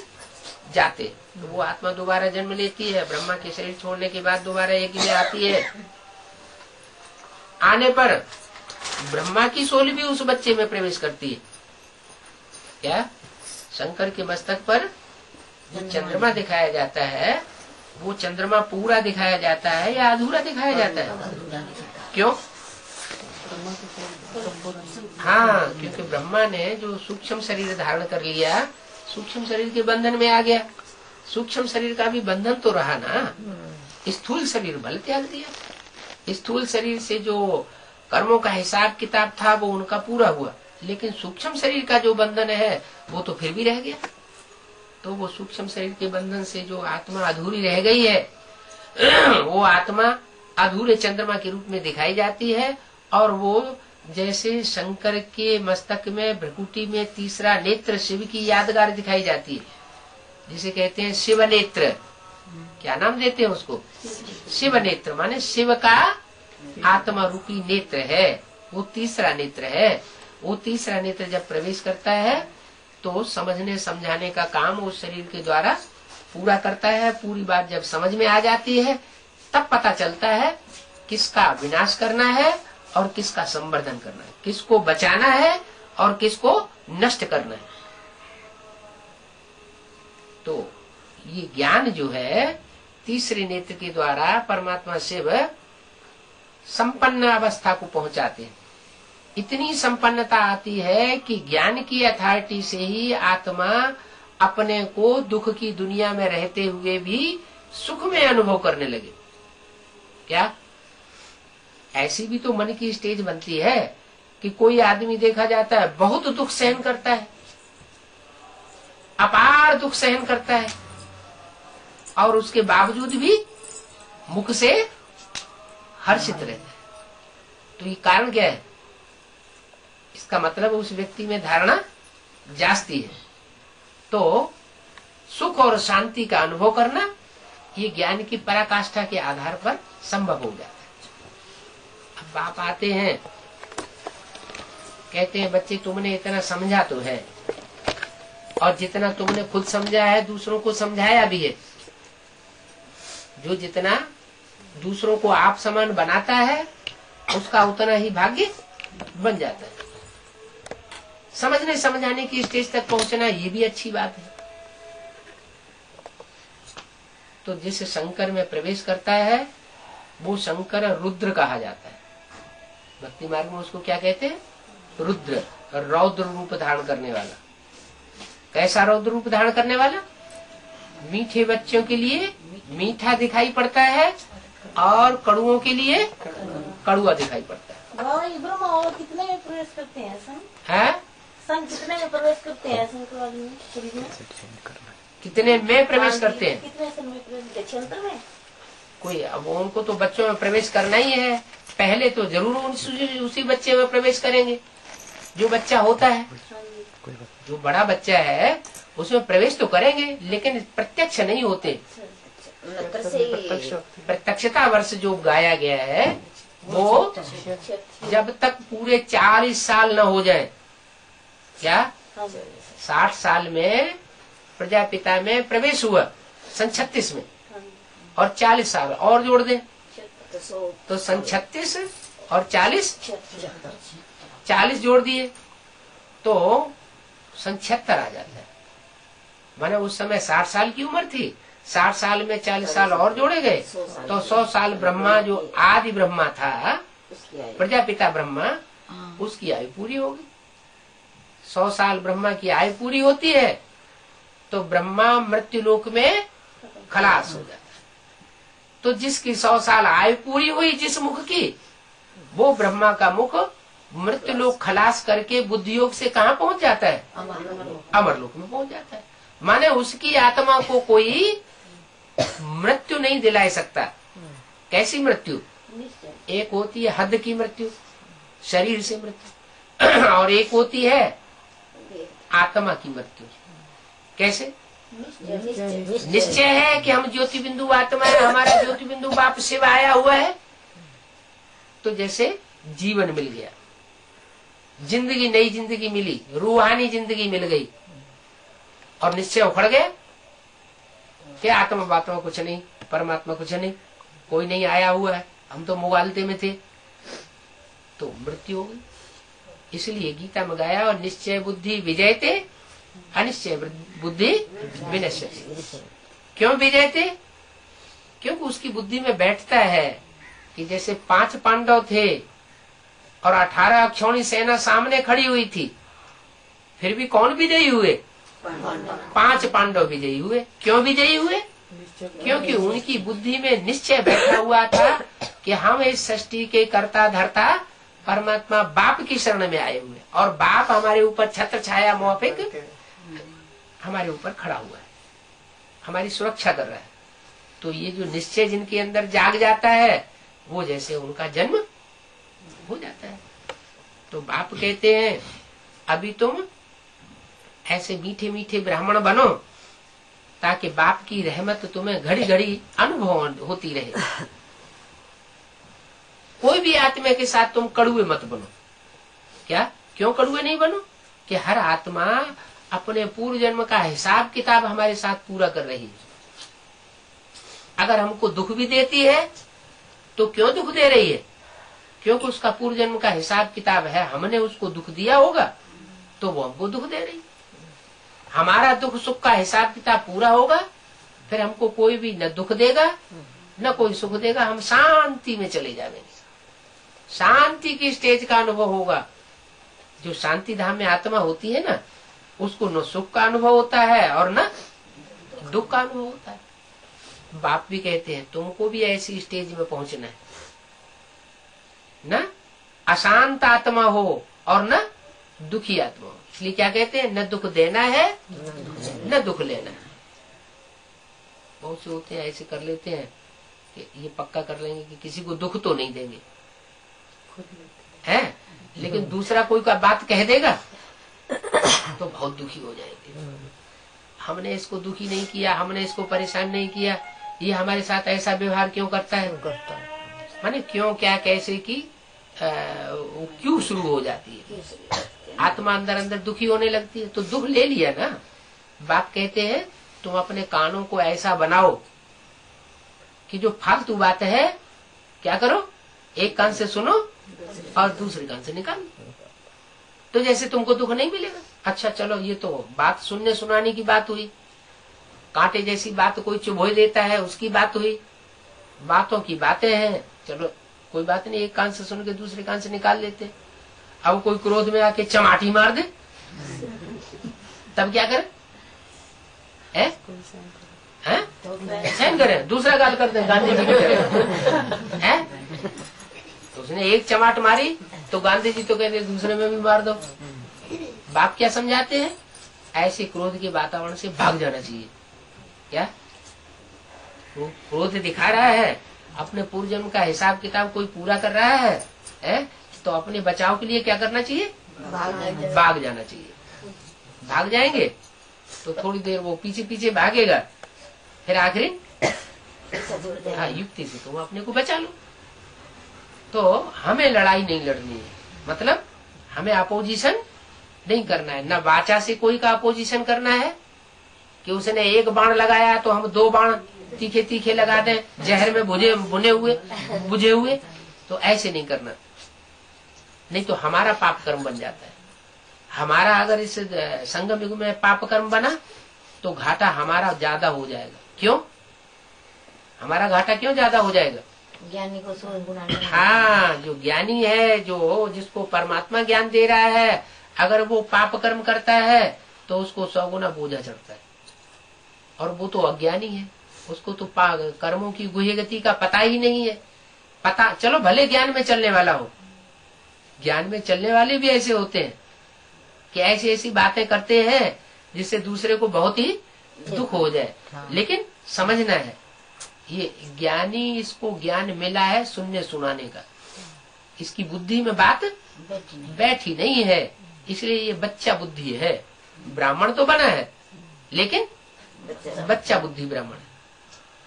जाते। तो वो आत्मा दोबारा जन्म लेती है। ब्रह्मा के शरीर छोड़ने के बाद दोबारा यज्ञ में आती है। आने पर ब्रह्मा की सोल भी उस बच्चे में प्रवेश करती है। क्या? शंकर के मस्तक पर जो चंद्रमा दिखाया जाता है, वो चंद्रमा पूरा दिखाया जाता है या अधूरा दिखाया जाता है? क्यों? हाँ, क्योंकि ब्रह्मा ने जो सूक्ष्म शरीर धारण कर लिया, सूक्ष्म शरीर के बंधन में आ गया। सूक्ष्म शरीर का भी बंधन तो रहा ना, स्थूल शरीर बल त्याग दिया। स्थूल शरीर से जो कर्मों का हिसाब किताब था वो उनका पूरा हुआ, लेकिन सूक्ष्म शरीर का जो बंधन है वो तो फिर भी रह गया। तो वो सूक्ष्म शरीर के बंधन से जो आत्मा अधूरी रह गई है वो आत्मा अधूरे चंद्रमा के रूप में दिखाई जाती है। और वो जैसे शंकर के मस्तक में भ्रकुटी में तीसरा नेत्र शिव की यादगार दिखाई जाती है, जिसे कहते हैं शिव नेत्र। क्या नाम देते हैं उसको? शिव नेत्र, माने शिव का आत्मा रूपी नेत्र है, वो तीसरा नेत्र है। वो तीसरा नेत्र जब प्रवेश करता है तो समझने समझाने का काम उस शरीर के द्वारा पूरा करता है। पूरी बात जब समझ में आ जाती है तब पता चलता है किसका विनाश करना है और किसका संवर्धन करना है, किसको बचाना है और किसको नष्ट करना है। तो ये ज्ञान जो है तीसरे नेत्र के द्वारा परमात्मा शिव संपन्न अवस्था को पहुंचाते हैं। इतनी संपन्नता आती है कि ज्ञान की अथॉरिटी से ही आत्मा अपने को दुख की दुनिया में रहते हुए भी सुख में अनुभव करने लगे। क्या ऐसी भी तो मन की स्टेज बनती है कि कोई आदमी देखा जाता है बहुत दुख सहन करता है, अपार दुख सहन करता है, और उसके बावजूद भी मुख से हर्षित रहता है। तो ये कारण क्या है? इसका मतलब उस व्यक्ति में धारणा जास्ती है। तो सुख और शांति का अनुभव करना ये ज्ञान की पराकाष्ठा के आधार पर संभव हो जाता है। अब बाप आते हैं, कहते हैं बच्चे तुमने इतना समझा तो है, और जितना तुमने खुद समझा है दूसरों को समझाया भी है। जो जितना दूसरों को आप समान बनाता है उसका उतना ही भाग्य बन जाता है। समझने समझाने की स्टेज तक पहुंचना ये भी अच्छी बात है। तो जिस शंकर में प्रवेश करता है वो शंकर रुद्र कहा जाता है। भक्ति मार्ग में उसको क्या कहते हैं? रुद्र, रौद्र रूप धारण करने वाला। कैसा रौद्र रूप धारण करने वाला? मीठे बच्चों के लिए मीठा दिखाई पड़ता है और कड़ुओं के लिए कड़ुआ दिखाई पड़ता है। कितने में प्रवेश करते हैं संघ? कितने में प्रवेश करते हैं शरीर में? कितने में प्रवेश करते हैं? कितने में प्रवेश में? कोई अब उनको तो बच्चों में प्रवेश करना ही है। पहले तो जरूर उसी बच्चे में प्रवेश करेंगे जो बच्चा होता है। जो बड़ा बच्चा है उसमें प्रवेश तो करेंगे, लेकिन प्रत्यक्ष नहीं होते। प्रत्यक्षता वर्ष जो गाया गया है वो जब तक पूरे 40 साल न हो जाए, क्या 60 साल में प्रजापिता में प्रवेश हुआ, सन 36 में, और 40 साल और जोड़ दें तो सन 36 और 40 जोड़ दिए तो सन 76 आ जाता है। माने उस समय 60 साल की उम्र थी, 60 साल में 40 साल और जोड़े गए तो 100 साल ब्रह्मा जो आदि ब्रह्मा था, प्रजापिता ब्रह्मा, उसकी आयु पूरी होगी। 100 साल ब्रह्मा की आयु पूरी होती है तो ब्रह्मा मृत्यु लोक में खलास हो जाता है। तो जिसकी 100 साल आयु पूरी हुई जिस मुख की, वो ब्रह्मा का मुख मृत्यु लोक खलास करके बुद्धि योग से कहाँ पहुंच जाता है? अमर लोक में पहुंच जाता है। माने उसकी आत्मा को कोई मृत्यु नहीं दिला सकता। कैसी मृत्यु? एक होती है हद की मृत्यु, शरीर से मृत्यु, और एक होती है आत्मा की मृत्यु। कैसे? निश्चय है कि हम ज्योति बिंदु आत्मा है, हमारा ज्योति बिंदु बाप शिव आया हुआ है। तो जैसे जीवन मिल गया, जिंदगी, नई जिंदगी मिली, रूहानी जिंदगी मिल गई, और निश्चय उखड़ गया कि आत्मा बात्मा कुछ नहीं, परमात्मा कुछ नहीं, कोई नहीं आया हुआ है, हम तो मुगालते में थे, तो मृत्यु हो गई। इसलिए गीता में गाया, और निश्चय बुद्धि विजयते अनिश्चय बुद्धि विनश्यति। क्यों विजयते? क्योंकि उसकी बुद्धि में बैठता है कि जैसे 5 पांडव थे और 18 अक्षौणी सेना सामने खड़ी हुई थी, फिर भी कौन विजयी हुए? 5 पांडव विजयी हुए। क्यों विजयी हुए? क्योंकि उनकी बुद्धि में निश्चय बैठा हुआ था कि हम इस सृष्टि के कर्ता धर्ता परमात्मा बाप की शरण में आए हुए, और बाप हमारे ऊपर छत्र छाया मौफिक हमारे ऊपर खड़ा हुआ है, हमारी सुरक्षा कर रहा है। तो ये जो निश्चय जिनके अंदर जाग जाता है, वो जैसे उनका जन्म हो जाता है। तो बाप कहते हैं अभी तुम ऐसे मीठे मीठे ब्राह्मण बनो, ताकि बाप की रहमत तुम्हें घड़ी घड़ी अनुभव होती रहे। कोई भी आत्मा के साथ तुम कड़ुए मत बनो। क्या, क्यों कड़ुए नहीं बनो? कि हर आत्मा अपने पूर्व जन्म का हिसाब किताब हमारे साथ पूरा कर रही है। अगर हमको दुख भी देती है तो क्यों दुख दे रही है? क्योंकि उसका पूर्व जन्म का हिसाब किताब है, हमने उसको दुख दिया होगा तो वो हमको दुख दे रही। हमारा दुख सुख का हिसाब किताब पूरा होगा, फिर हमको कोई भी न दुख देगा न कोई सुख देगा, हम शांति में चले जाएंगे। शांति की स्टेज का अनुभव होगा। जो शांति धाम में आत्मा होती है ना, उसको न सुख का अनुभव होता है और न दुख का अनुभव होता है। बाप भी कहते हैं तुमको भी ऐसी स्टेज में पहुंचना है, न अशांत आत्मा हो और न दुखी आत्मा हो। इसलिए क्या कहते हैं, न दुख देना है न दुख लेना है। बहुत से होते हैं ऐसे कर लेते हैं कि ये पक्का कर लेंगे कि किसी को दुख तो नहीं देंगे, है, लेकिन दूसरा कोई का बात कह देगा तो बहुत दुखी हो जाएंगे। हमने इसको दुखी नहीं किया, हमने इसको परेशान नहीं किया, ये हमारे साथ ऐसा व्यवहार क्यों करता है? माने क्यों, क्या, कैसे की क्यों शुरू हो जाती है। आत्मा अंदर अंदर दुखी होने लगती है। तो दुख ले लिया ना। बाप कहते हैं तुम अपने कानों को ऐसा बनाओ कि जो फालतू बात है क्या करो, एक कान से सुनो और दूसरे कान से निकालो, तो जैसे तुमको दुख नहीं मिलेगा। अच्छा चलो, ये तो बात सुनने सुनाने की बात हुई, कांटे जैसी बात कोई चुभोई देता है उसकी बात हुई, बातों की बातें हैं, चलो कोई बात नहीं, एक कान से सुन के दूसरे कान से निकाल लेते। अब कोई क्रोध में आके चमाटी मार दे तब क्या करे? सहन करे, दूसरा गाल करते हैं गांधी जी की तरह। तो उसने एक चमाट मारी तो गांधी जी तो कहते दूसरे में भी मार दो। बाप क्या समझाते हैं, ऐसे क्रोध के वातावरण से भाग जाना चाहिए। क्या क्रोध दिखा रहा है, अपने पूर्व जन्म का हिसाब किताब कोई पूरा कर रहा है, तो अपने बचाव के लिए क्या करना चाहिए? भाग जाना चाहिए। भाग जाएंगे तो थोड़ी देर वो पीछे पीछे भागेगा, फिर आखिरी युक्ति से तुम अपने को बचा लो। तो हमें लड़ाई नहीं लड़नी है, मतलब हमें अपोजिशन नहीं करना है। न वाचा से कोई का अपोजिशन करना है कि उसने एक बाण लगाया तो हम दो बाण तीखे तीखे लगा दें, जहर में बुझे हुए, तो ऐसे नहीं करना, नहीं तो हमारा पाप कर्म बन जाता है। हमारा अगर इस संगम युग में पाप कर्म बना तो घाटा हमारा ज्यादा हो जाएगा। क्यों हमारा घाटा क्यों ज्यादा हो जाएगा? ज्ञानी को 100 गुना। हाँ, जो ज्ञानी है, जो जिसको परमात्मा ज्ञान दे रहा है, अगर वो पाप कर्म करता है तो उसको 100 गुना बोझा चढ़ता है। और वो तो अज्ञानी है, उसको तो कर्मों की गुह्य गति का पता ही नहीं है। पता चलो भले ज्ञान में चलने वाला हो, ज्ञान में चलने वाले भी ऐसे होते हैं कि ऐसी ऐसी बातें करते हैं जिससे दूसरे को बहुत ही दुख हो जाए। लेकिन समझना है, ये ज्ञानी, इसको ज्ञान मिला है सुनने सुनाने का, इसकी बुद्धि में बात बैठी नहीं है, इसलिए ये बच्चा बुद्धि है। ब्राह्मण तो बना है लेकिन बच्चा बुद्धि ब्राह्मण है।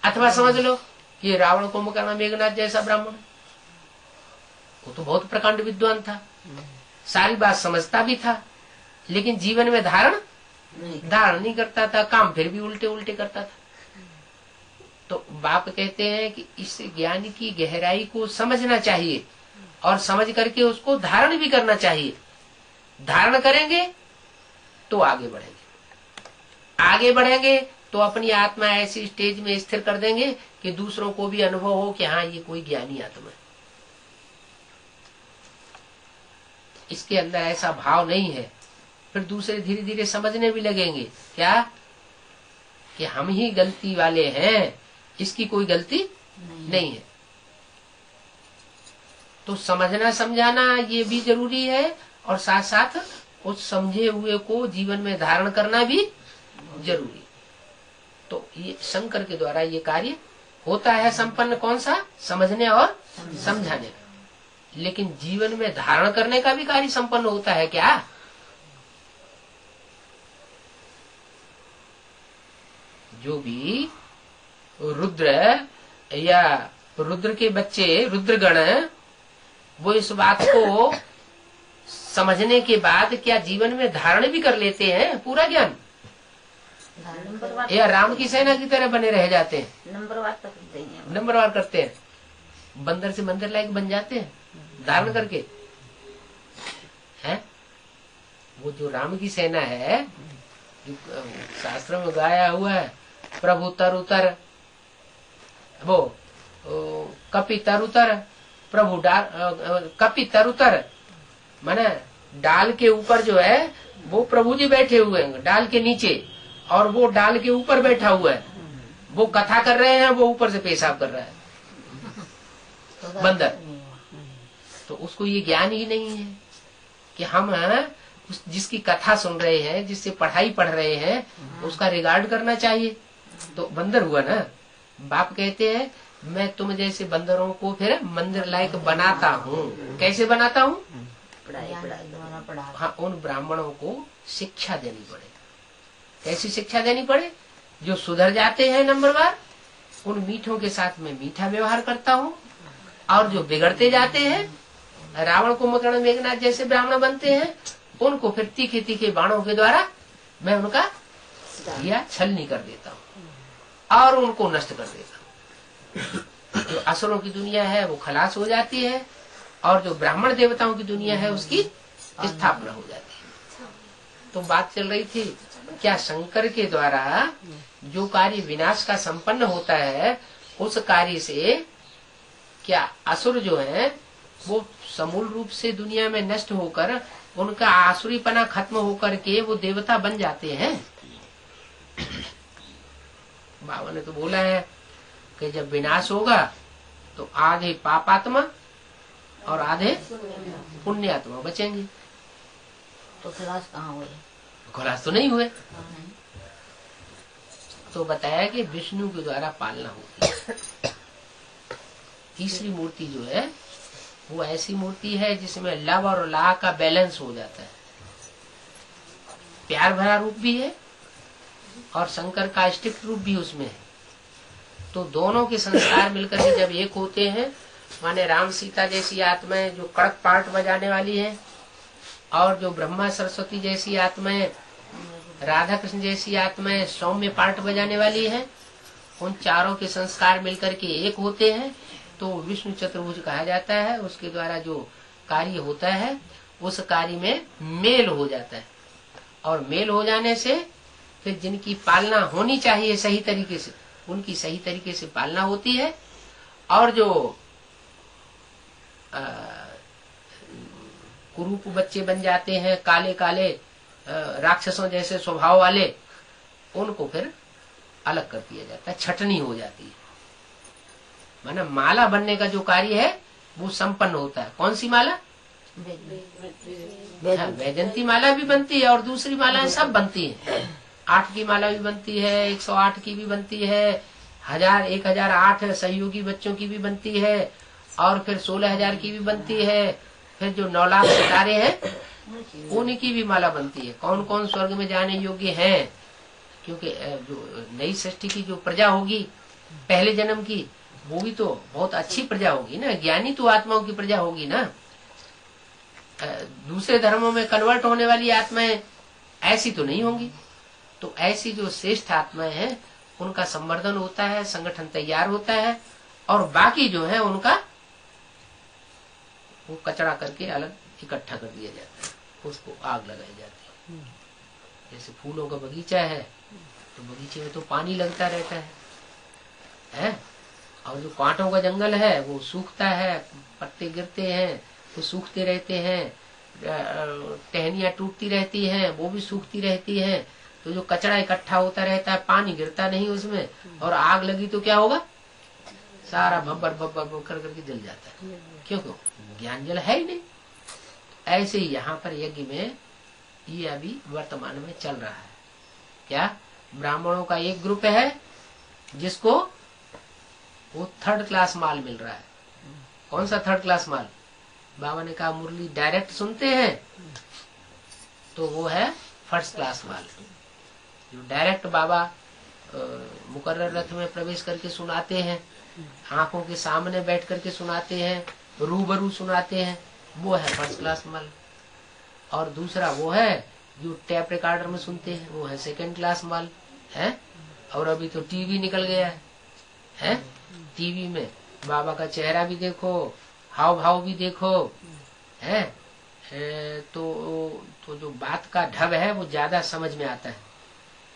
अथवा समझ लो कि रावण कुंभकर्ण मेघनाथ जैसा ब्राह्मण, वो तो बहुत प्रकांड विद्वान था, सारी बात समझता भी था, लेकिन जीवन में धारण नहीं करता था, काम फिर भी उल्टे उल्टे करता था। तो बाप कहते हैं कि इस ज्ञान की गहराई को समझना चाहिए और समझ करके उसको धारण भी करना चाहिए। धारण करेंगे तो आगे बढ़ेंगे तो अपनी आत्मा ऐसी स्टेज में स्थिर कर देंगे कि दूसरों को भी अनुभव हो कि हाँ, ये कोई ज्ञानी आत्मा है। इसके अंदर ऐसा भाव नहीं है, फिर दूसरे धीरे धीरे समझने भी लगेंगे क्या कि हम ही गलती वाले हैं, इसकी कोई गलती नहीं है। तो समझना समझाना ये भी जरूरी है, और साथ साथ उस समझे हुए को जीवन में धारण करना भी जरूरी। तो ये शंकर के द्वारा ये कार्य होता है संपन्न। कौन सा? समझने और समझाने का। लेकिन जीवन में धारण करने का भी कार्य संपन्न होता है क्या? जो भी रुद्र या रुद्र के बच्चे रुद्रगण, वो इस बात को समझने के बाद क्या जीवन में धारण भी कर लेते हैं पूरा ज्ञान, या राम की सेना की तरह बने रह जाते हैं? नंबरवार करते हैं, बंदर से मंदिर लायक बन जाते हैं धारण करके, हैं? वो जो राम की सेना है, जो शास्त्र में गाया हुआ है, प्रभु तरुतर, वो कपि तरुतर, प्रभु कपि तरुतर, माने डाल के ऊपर जो है वो प्रभु जी बैठे हुए हैं डाल के नीचे, और वो डाल के ऊपर बैठा हुआ है, वो कथा कर रहे हैं, वो ऊपर से पेशाब कर रहा है बंदर। तो उसको ये ज्ञान ही नहीं है कि हम जिसकी कथा सुन रहे हैं, जिससे पढ़ाई पढ़ रहे हैं, उसका रिगार्ड करना चाहिए। तो बंदर हुआ ना। बाप कहते हैं मैं तुम जैसे बंदरों को फिर मंदिर लायक बनाता हूँ। कैसे बनाता हूँ? हाँ, उन ब्राह्मणों को शिक्षा देनी पड़े। कैसी शिक्षा देनी पड़े? जो सुधर जाते हैं नंबरवार, उन मीठों के साथ में मीठा व्यवहार करता हूँ, और जो बिगड़ते जाते हैं, रावण कुंभकर्ण मेघनाथ जैसे ब्राह्मण बनते हैं, उनको फिर तीखे तीखे बाणों के द्वारा मैं उनका या छलनी कर देता हूँ और उनको नष्ट कर देता हूँ। जो असुरों की दुनिया है वो खलास हो जाती है, और जो ब्राह्मण देवताओं की दुनिया है उसकी स्थापना हो जाती है। तो बात चल रही थी क्या शंकर के द्वारा जो कार्य विनाश का संपन्न होता है, उस कार्य से क्या असुर जो है वो समूल रूप से दुनिया में नष्ट होकर, उनका आसुरीपना खत्म होकर के वो देवता बन जाते हैं। बाबा ने तो बोला है कि जब विनाश होगा तो आधे पापात्मा और आधे पुण्यात्मा बचेंगे। तो खलास कहाँ हुए? खलास तो नहीं हुए। तो बताया कि विष्णु के द्वारा पालना होती है। तीसरी मूर्ति जो है वो ऐसी मूर्ति है जिसमें लव और ला का बैलेंस हो जाता है। प्यार भरा रूप भी है और शंकर का स्ट्रिक्ट रूप भी उसमें है। तो दोनों के संस्कार मिलकर के जब एक होते हैं, माने राम सीता जैसी आत्माएं जो कड़क पार्ट बजाने वाली है, और जो ब्रह्मा सरस्वती जैसी आत्माएं, राधा कृष्ण जैसी आत्माएं सौम्य पार्ट बजाने वाली है, उन चारों के संस्कार मिलकर के एक होते हैं तो विष्णु चतुर्भुज कहा जाता है। उसके द्वारा जो कार्य होता है उस कार्य में मेल हो जाता है, और मेल हो जाने से फिर जिनकी पालना होनी चाहिए सही तरीके से, उनकी सही तरीके से पालना होती है। और जो कुरूप बच्चे बन जाते हैं, काले काले राक्षसों जैसे स्वभाव वाले, उनको फिर अलग कर दिया जाता है, छटनी हो जाती है। माना माला बनने का जो कार्य है वो संपन्न होता है। कौन सी माला? वैजंती माला भी बनती है और दूसरी मालाएं सब बनती है। 8 की माला भी बनती है, 108 की भी बनती है, 1000 1008 सहयोगी बच्चों की भी बनती है, और फिर 16000 की भी बनती है। फिर जो 9 लाख सितारे हैं उनकी भी माला बनती है। कौन कौन स्वर्ग में जाने योग्य हैं, क्योंकि जो नई सृष्टि की जो प्रजा होगी पहले जन्म की, वो भी तो बहुत अच्छी प्रजा होगी ना, ज्ञानी तो आत्माओं की प्रजा होगी ना। दूसरे धर्मों में कन्वर्ट होने वाली आत्माएं ऐसी तो नहीं होंगी। तो ऐसी जो श्रेष्ठ आत्माएं हैं उनका संवर्धन होता है, संगठन तैयार होता है, और बाकी जो है उनका वो कचरा करके अलग इकट्ठा कर दिया जाता है, उसको आग लगाई जाती है। जैसे फूलों का बगीचा है तो बगीचे में तो पानी लगता रहता है? और जो कांटों का जंगल है वो सूखता है, पत्ते गिरते हैं तो सूखते रहते हैं, टहनियां टूटती रहती हैं वो भी सूखती रहती हैं। तो जो कचरा इकट्ठा होता रहता है, पानी गिरता नहीं उसमें, और आग लगी तो क्या होगा? सारा भब्बर भब्बर कर करके जल जाता है, क्योंकि ज्ञान जल है ही नहीं। ऐसे ही यहाँ पर यज्ञ में ये अभी वर्तमान में चल रहा है। क्या ब्राह्मणों का एक ग्रुप है जिसको वो थर्ड क्लास माल मिल रहा है। कौन सा थर्ड क्लास माल? बाबा ने कहा मुरली डायरेक्ट सुनते हैं तो वो है फर्स्ट क्लास माल। जो डायरेक्ट बाबा मुकर्रर रथ में प्रवेश करके सुनाते हैं, आंखों के सामने बैठ करके सुनाते हैं, रूबरू सुनाते हैं, वो है फर्स्ट क्लास माल। और दूसरा वो है जो टैप रिकॉर्डर में सुनते हैं, वो है सेकंड क्लास माल है। और अभी तो टीवी निकल गया है, टीवी में बाबा का चेहरा भी देखो, हाव भाव भी देखो है, तो जो बात का ढब है वो ज्यादा समझ में आता है,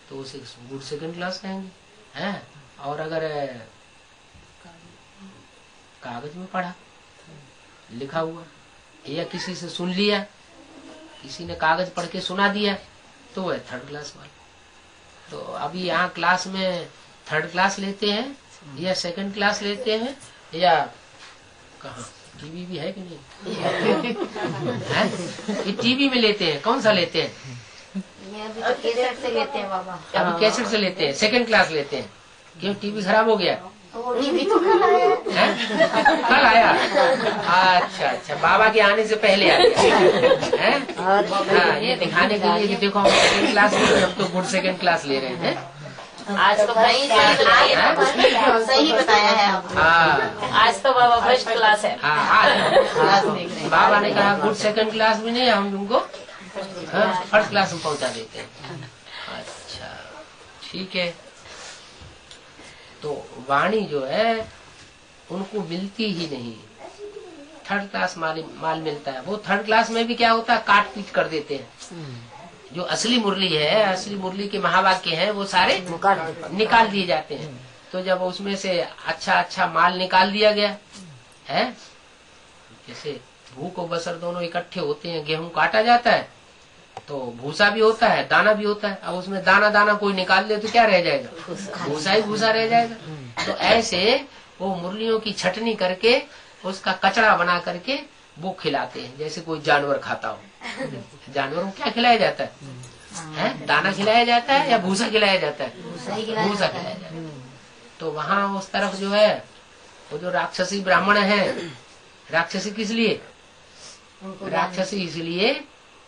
तो उसे गुड सेकंड क्लास कहेंगे है। और अगर कागज में पढ़ा लिखा हुआ या किसी से सुन लिया, किसी ने कागज पढ़ के सुना दिया, तो वह थर्ड क्लास वाला। तो अभी यहाँ क्लास में थर्ड क्लास लेते हैं या सेकंड क्लास लेते हैं, या कहाँ टीवी भी है कि नहीं है? ये टीवी में लेते हैं, कौन सा लेते हैं? अभी तो कैसेट से लेते हैं बाबा। अभी कैसेट से लेते हैं, सेकंड क्लास लेते हैं। क्यों? टीवी खराब हो गया वो टीवी तो कल आया है? कल आया? अच्छा, बाबा के आने से पहले आ गया है? हाँ, ये दिखाने के लिए कि देखो हम सेकंड क्लास ले रहे हैं, हम तो गुड सेकंड क्लास ले रहे हैं। आज तो सही बताया है आपने। हाँ, आज तो बाबा फर्स्ट क्लास है। बाबा ने कहा गुड सेकंड क्लास भी नहीं, हम तुमको फर्स्ट क्लास में पहुंचा देते हैं। अच्छा, ठीक है। तो वाणी जो है उनको मिलती ही नहीं, थर्ड क्लास माल मिलता है। वो थर्ड क्लास में भी क्या होता है, काट पीट कर देते हैं। जो असली मुरली है, असली मुरली के महावाक्य हैं, वो सारे निकाल दिए जाते हैं। तो जब उसमें से अच्छा माल निकाल दिया गया है, जैसे भूख और बसर दोनों इकट्ठे होते हैं, गेहूं काटा जाता है तो भूसा भी होता है, दाना भी होता है। अब उसमें दाना कोई निकाल ले तो क्या रह जाएगा? भूसा ही भूसा रह जाएगा। तो ऐसे वो मुरलियों की छटनी करके उसका कचरा बना करके वो खिलाते हैं, जैसे कोई जानवर खाता हो। जानवरों को क्या खिलाया जाता है? दाना खिलाया जाता है या भूसा खिलाया जाता है? भूसा खिलाया जाता है। तो वहाँ उस तरफ जो है वो जो राक्षसी ब्राह्मण है, राक्षसी किस लिए? राक्षसी इसलिए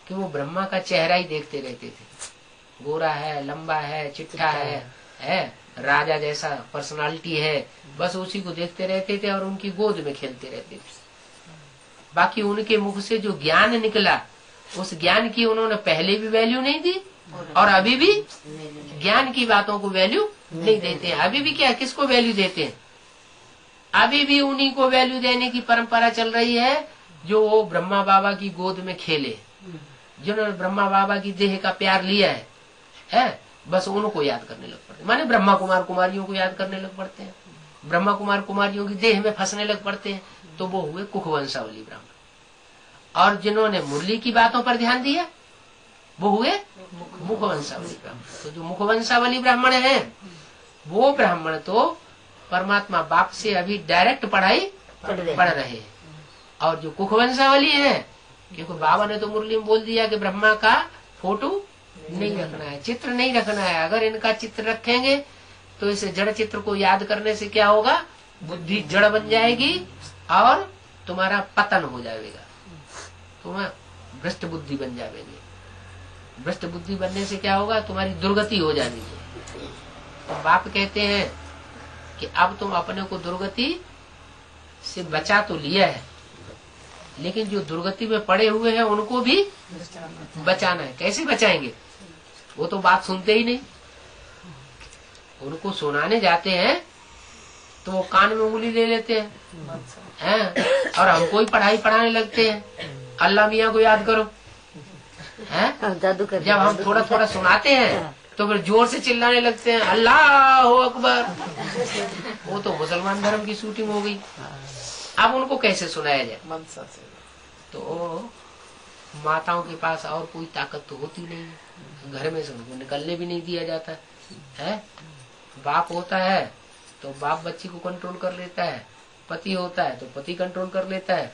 कि वो ब्रह्मा का चेहरा ही देखते रहते थे। गोरा है, लंबा है, चिट्ठा है, राजा जैसा पर्सनालिटी है, बस उसी को देखते रहते थे और उनकी गोद में खेलते रहते थे। बाकी उनके मुख से जो ज्ञान निकला, उस ज्ञान की उन्होंने पहले भी वैल्यू नहीं दी और अभी भी ज्ञान की बातों को वैल्यू नहीं देते हैं। अभी भी क्या, किसको वैल्यू देते हैं? अभी भी उन्हीं को वैल्यू देने की परंपरा चल रही है जो वो ब्रह्मा बाबा की गोद में खेले, जिन्होंने ब्रह्मा बाबा की देह का प्यार लिया है, बस उनको याद करने लग पड़ते, माने ब्रह्मा कुमार कुमारियों को याद करने लग पड़ते हैं, ब्रह्मा कुमार कुमारियों की देह में फंसने लग पड़ते हैं। तो वो हुए कुखवंशावली ब्राह्मण। और जिन्होंने मुरली की बातों पर ध्यान दिया वो हुए मुखवंशावली ब्राह्मण। तो जो मुखवंशावली ब्राह्मण है वो ब्राह्मण तो परमात्मा बाप से अभी डायरेक्ट पढ़ाई पढ़ रहे हैं। और जो कुखवंशावली है, क्योंकि बाबा ने तो मुरली में बोल दिया कि ब्रह्मा का फोटो नहीं रखना है, चित्र नहीं रखना है। अगर इनका चित्र रखेंगे तो इसे जड़ चित्र को याद करने से क्या होगा, बुद्धि जड़ बन जाएगी और तुम्हारा पतन हो जाएगा, तुम्हें भ्रष्ट बुद्धि बन जाएगी। भ्रष्ट बुद्धि बनने से क्या होगा, तुम्हारी दुर्गति हो जाएगी। तो बाप कहते हैं कि अब तुम अपने को दुर्गति से बचा तो लिया है, लेकिन जो दुर्गति में पड़े हुए हैं उनको भी बचाना है। कैसे बचाएंगे? वो तो बात सुनते ही नहीं। उनको सुनाने जाते हैं तो वो कान में उंगली ले लेते हैं और हमको ही पढ़ाई पढ़ाने लगते हैं। अल्लाह मियाँ को याद करो हैं? जब हम थोड़ा थोड़ा सुनाते हैं तो फिर जोर से चिल्लाने लगते हैं अल्लाह अकबर। वो तो मुसलमान धर्म की शूटिंग हो गई। अब उनको कैसे सुनाया जाए? तो माताओं के पास और कोई ताकत तो होती नहीं है, घर में से उनको निकलने भी नहीं दिया जाता है। बाप होता है तो बाप बच्ची को कंट्रोल कर लेता है, पति होता है तो पति कंट्रोल कर लेता है,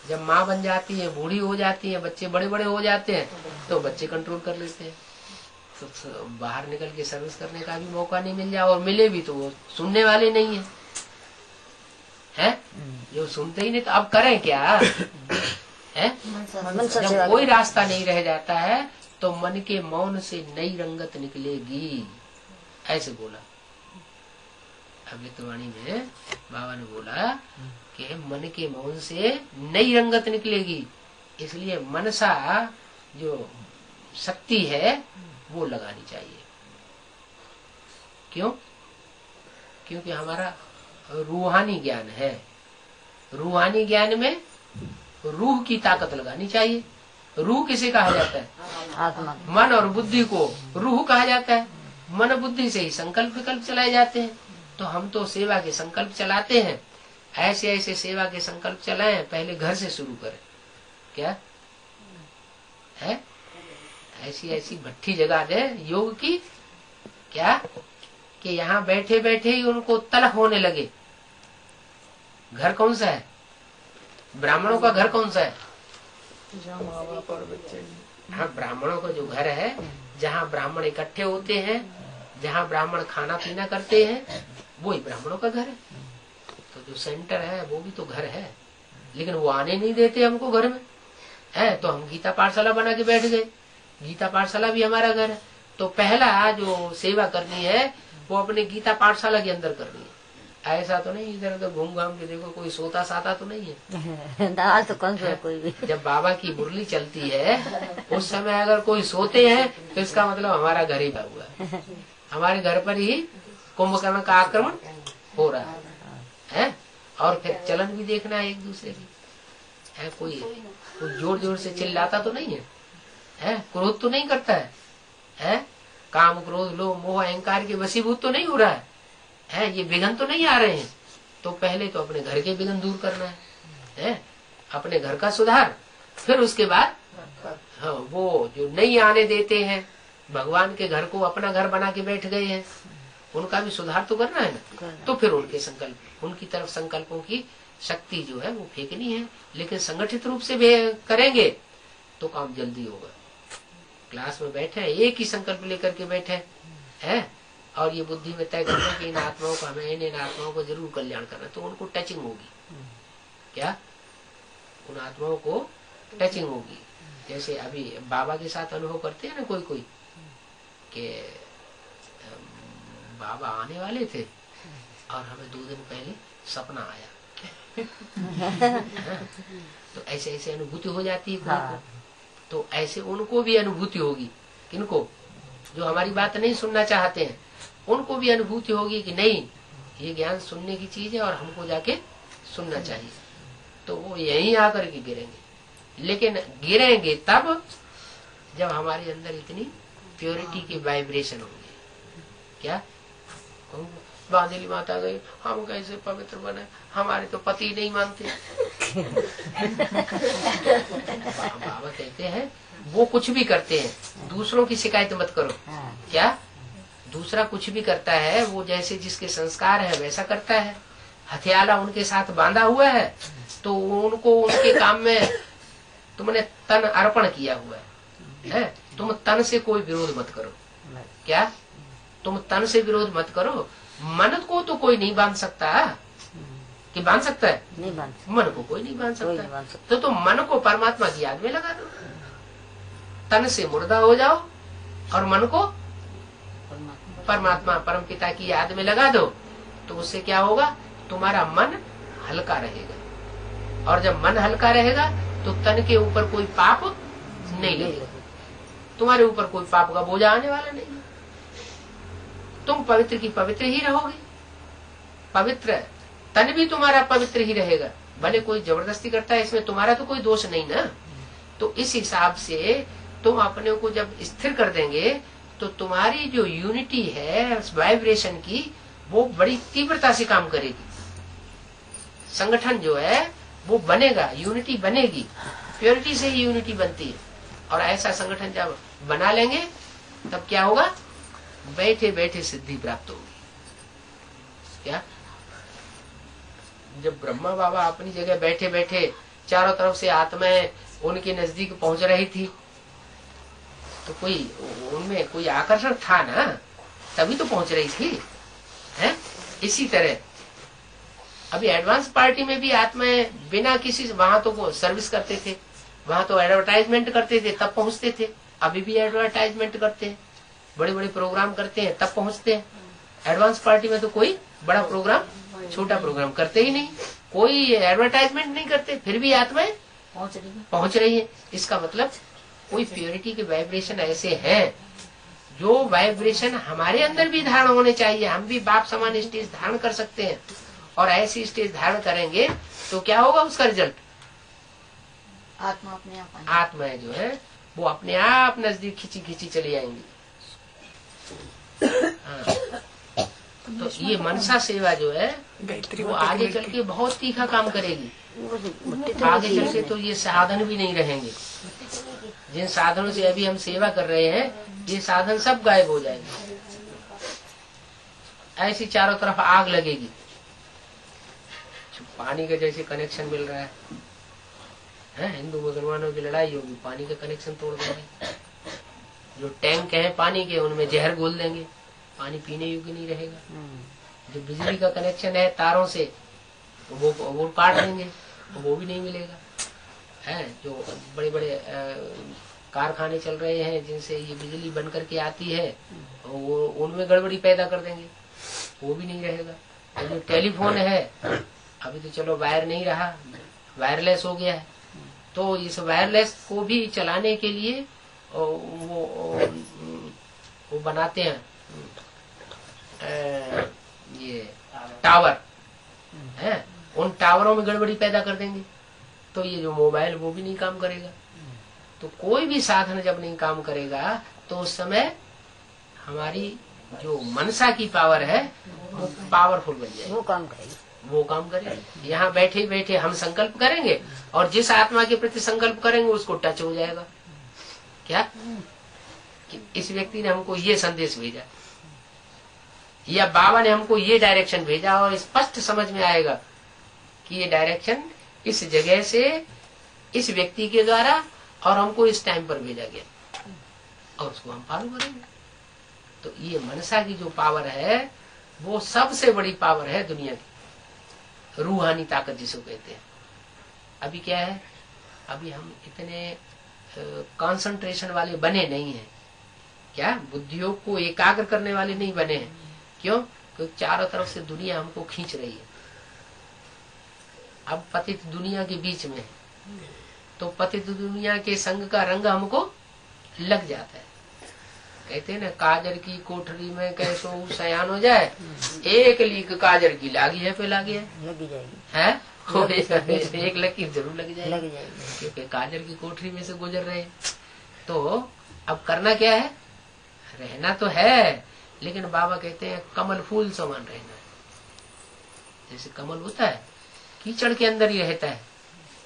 जब माँ बन जाती है, बूढ़ी हो जाती है, बच्चे बड़े बड़े हो जाते हैं तो बच्चे कंट्रोल कर लेते हैं। तो बाहर निकल के सर्विस करने का भी मौका नहीं मिल जाए, और मिले भी तो वो सुनने वाले नहीं है, जो सुनते ही नहीं, तो अब करें क्या है? जब कोई रास्ता नहीं रह जाता है तो मन के मौन से नई रंगत निकलेगी, ऐसे बोला। अमृतवाणी में बाबा ने बोला कि मन के मौन से नई रंगत निकलेगी, इसलिए मनसा जो शक्ति है वो लगानी चाहिए। क्यों? क्योंकि हमारा रूहानी ज्ञान है, रूहानी ज्ञान में रूह की ताकत लगानी चाहिए। रूह किसे कहा जाता है? आत्मा। मन और बुद्धि को रूह कहा जाता है। मन बुद्धि से ही संकल्प विकल्प चलाए जाते हैं, तो हम तो सेवा के संकल्प चलाते हैं। ऐसे ऐसे सेवा के संकल्प चलाएं, पहले घर से शुरू करें। क्या है? ऐसी ऐसी भट्ठी जगा दे योग की, क्या कि यहाँ बैठे बैठे ही उनको तलक होने लगे। घर कौन सा है? ब्राह्मणों का घर कौन सा है? हाँ, ब्राह्मणों का जो घर है, जहाँ ब्राह्मण इकट्ठे होते हैं, जहाँ ब्राह्मण खाना पीना करते हैं, वो ही ब्राह्मणों का घर है। तो जो सेंटर है वो भी तो घर है, लेकिन वो आने नहीं देते हमको घर में, है तो हम गीता पाठशाला बना के बैठ गए। गीता पाठशाला भी हमारा घर है, तो पहला जो सेवा करनी है वो अपने गीता पाठशाला के अंदर करनी है। ऐसा तो नहीं इधर उधर घूम घाम के देखो, कोई सोता साता तो नहीं है। दाल तो कौन सा कोई भी। जब बाबा की मुरली चलती है उस समय अगर कोई सोते हैं तो इसका मतलब हमारा घर ही हुआ है, हमारे घर पर ही कुंभकर्ण का आक्रमण हो रहा है। और फिर चलन भी देखना है एक दूसरे की, है कोई जोर जोर से चिल्लाता तो नहीं है, क्रोध तो नहीं करता है, काम क्रोध लोभ मोह अहंकार के वशीभूत तो नहीं हो रहा है, ये विघ्न तो नहीं आ रहे हैं। तो पहले तो अपने घर के विघ्न दूर करना है, अपने घर का सुधार, फिर उसके बाद हाँ वो जो नहीं आने देते हैं, भगवान के घर को अपना घर बना के बैठ गए हैं, उनका भी सुधार तो करना है ना। तो फिर उनके संकल्प, उनकी तरफ संकल्पों की शक्ति जो है वो फेंकनी है, लेकिन संगठित रूप से भी करेंगे तो काम जल्दी होगा। क्लास में बैठे एक ही संकल्प लेकर के बैठे हैं और ये बुद्धि में तय करना कि इन आत्माओं को हमें इन आत्माओं को जरूर कल्याण करना, तो उनको टचिंग होगी। क्या? उन आत्माओं को टचिंग होगी। जैसे अभी बाबा के साथ अनुभव करते हैं ना कोई कोई कि बाबा आने वाले थे और हमें 2 दिन पहले सपना आया। तो ऐसे ऐसे अनुभूति हो जाती है कोई को। तो ऐसे उनको भी अनुभूति होगी, किनको? जो हमारी बात नहीं सुनना चाहते हैं, उनको भी अनुभूति होगी कि नहीं ये ज्ञान सुनने की चीज है और हमको जाके सुनना चाहिए। तो वो यहीं आकर के गिरेंगे, लेकिन गिरेंगे तब जब हमारे अंदर इतनी प्योरिटी की वाइब्रेशन होंगे। क्या? बांधेली माता गई, हम कैसे पवित्र बने, हमारे तो पति नहीं मानते। बाबा कहते हैं वो कुछ भी करते हैं, दूसरों की शिकायत मत करो। क्या? दूसरा कुछ भी करता है वो जैसे जिसके संस्कार है वैसा करता है। हथियाला उनके साथ बांधा हुआ है तो उनको उनके काम में तुमने तन अर्पण किया हुआ है। तुम तन से कोई विरोध मत करो। क्या? तुम तन से विरोध मत करो। मन को तो कोई नहीं बांध सकता, कि बांध सकता है? नहीं बांध, मन को कोई नहीं बांध सकता। तो तुम मन को परमात्मा की याद में लगा दो, तन से मुर्दा हो जाओ और मन को परमात्मा परम पिता की याद में लगा दो। तो उससे क्या होगा? तुम्हारा मन हल्का रहेगा, और जब मन हल्का रहेगा तो तन के ऊपर कोई पाप नहीं लगेगा, तुम्हारे ऊपर कोई पाप का बोझा आने वाला नहीं। तुम पवित्र की पवित्र ही रहोगे, पवित्र तन भी तुम्हारा पवित्र ही रहेगा। भले कोई जबरदस्ती करता है, इसमें तुम्हारा तो कोई दोष नहीं ना। तो इस हिसाब से तुम अपने को जब स्थिर कर देंगे तो तुम्हारी जो यूनिटी है वाइब्रेशन की, वो बड़ी तीव्रता से काम करेगी। संगठन जो है वो बनेगा, यूनिटी बनेगी। प्योरिटी से ही यूनिटी बनती है। और ऐसा संगठन जब बना लेंगे तब क्या होगा? बैठे बैठे सिद्धि प्राप्त होगी। क्या? जब ब्रह्मा बाबा अपनी जगह बैठे बैठे चारों तरफ से आत्माएं उनके नजदीक पहुंच रही थी, तो कोई उनमें कोई आकर्षण था ना, तभी तो पहुंच रही थी, है? इसी तरह अभी एडवांस पार्टी में भी आत्माएं बिना किसी, वहां तो वो सर्विस करते थे, वहां तो एडवर्टाइजमेंट करते थे तब पहुंचते थे, अभी भी एडवर्टाइजमेंट करते हैं, बड़े बड़े प्रोग्राम करते हैं तब पहुंचते हैं। एडवांस पार्टी में तो कोई बड़ा प्रोग्राम, छोटा प्रोग्राम करते ही नहीं, कोई एडवर्टाइजमेंट नहीं करते, फिर भी आत्माएं पहुंच रही है। इसका मतलब कोई प्योरिटी के वाइब्रेशन ऐसे हैं जो वाइब्रेशन हमारे अंदर भी धारण होने चाहिए। हम भी बाप समान स्टेज धारण कर सकते हैं, और ऐसी स्टेज धारण करेंगे तो क्या होगा उसका रिजल्ट? आत्मा अपने आप आत्माएं जो है वो अपने आप नजदीक खिंची खिंची चली आएंगी। तो ये मनसा सेवा जो है वो आगे चल के बहुत तीखा काम करेगी। आगे चल के तो ये साधन भी नहीं रहेंगे, जिन साधनों से अभी हम सेवा कर रहे हैं ये साधन सब गायब हो जाएंगे। ऐसी चारों तरफ आग लगेगी, पानी का जैसे कनेक्शन मिल रहा है, हिंदू मुसलमानों की लड़ाई होगी, पानी का कनेक्शन तोड़ देंगे, जो टैंक है पानी के उनमें जहर घोल देंगे, पानी पीने योग्य नहीं रहेगा। जो बिजली का कनेक्शन है तारों से वो काट देंगे, वो भी नहीं मिलेगा। है जो बड़े बड़े कारखाने चल रहे हैं जिनसे ये बिजली बन करके आती है, वो उनमें गड़बड़ी पैदा कर देंगे, वो भी नहीं रहेगा। तो जो टेलीफोन है अभी तो चलो वायर नहीं रहा, वायरलेस हो गया है, तो इस वायरलेस को भी चलाने के लिए वो बनाते हैं ये टावर है, उन टावरों में गड़बड़ी पैदा कर देंगे, तो ये जो मोबाइल वो भी नहीं काम करेगा। तो कोई भी साधन जब नहीं काम करेगा तो उस समय हमारी जो मनसा की पावर है वो पावरफुल बन जाएगी, वो काम करेगी। यहाँ बैठे बैठे हम संकल्प करेंगे और जिस आत्मा के प्रति संकल्प करेंगे उसको टच हो जाएगा। क्या कि इस व्यक्ति ने हमको ये संदेश भेजा या बाबा ने हमको ये डायरेक्शन भेजा, और स्पष्ट समझ में आएगा कि ये डायरेक्शन इस जगह से इस व्यक्ति के द्वारा और हमको इस टाइम पर भेजा गया, और उसको हम फॉलो करेंगे। तो ये मनसा की जो पावर है वो सबसे बड़ी पावर है दुनिया की, रूहानी ताकत जिसको कहते हैं। अभी क्या है, अभी हम इतने कंसंट्रेशन वाले बने नहीं हैं, क्या बुद्धियों को एकाग्र करने वाले नहीं बने हैं। क्यों? क्योंकि चारों तरफ से दुनिया हमको खींच रही है। अब पतित दुनिया के बीच में, तो पतित दुनिया के संग का रंग हमको लग जाता है। कहते हैं ना, काजर की कोठरी में कैसो सयान हो जाए, एक लीक काजर की लागी है पे लागी है एक लकीर जरूर लग जाएगी, क्योंकि काजर की कोठरी में से गुजर रहे। तो अब करना क्या है? रहना तो है, लेकिन बाबा कहते हैं कमल फूल समान रहना है। जैसे कमल होता है कीचड़ के अंदर ही रहता है,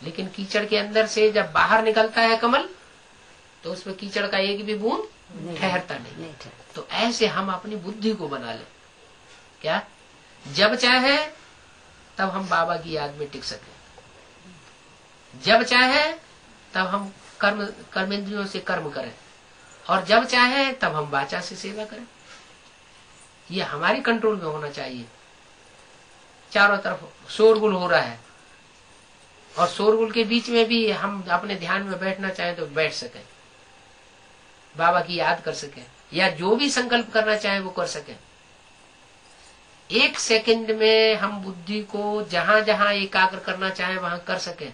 लेकिन कीचड़ के अंदर से जब बाहर निकलता है कमल तो उसमें कीचड़ का एक भी बूंद ठहरता नहीं। तो ऐसे हम अपनी बुद्धि को बना ले, क्या जब चाहे तब हम बाबा की याद में टिक सके, जब चाहे तब हम कर्मेंद्रियों से कर्म करें, और जब चाहे तब हम वाचा से सेवा करें। ये हमारी कंट्रोल में होना चाहिए। चारों तरफ शोरगुल हो रहा है, और शोरगुल के बीच में भी हम अपने ध्यान में बैठना चाहें तो बैठ सकें, बाबा की याद कर सकें, या जो भी संकल्प करना चाहें वो कर सकें। एक सेकंड में हम बुद्धि को जहां जहां एकाग्र करना चाहें वहां कर सकें,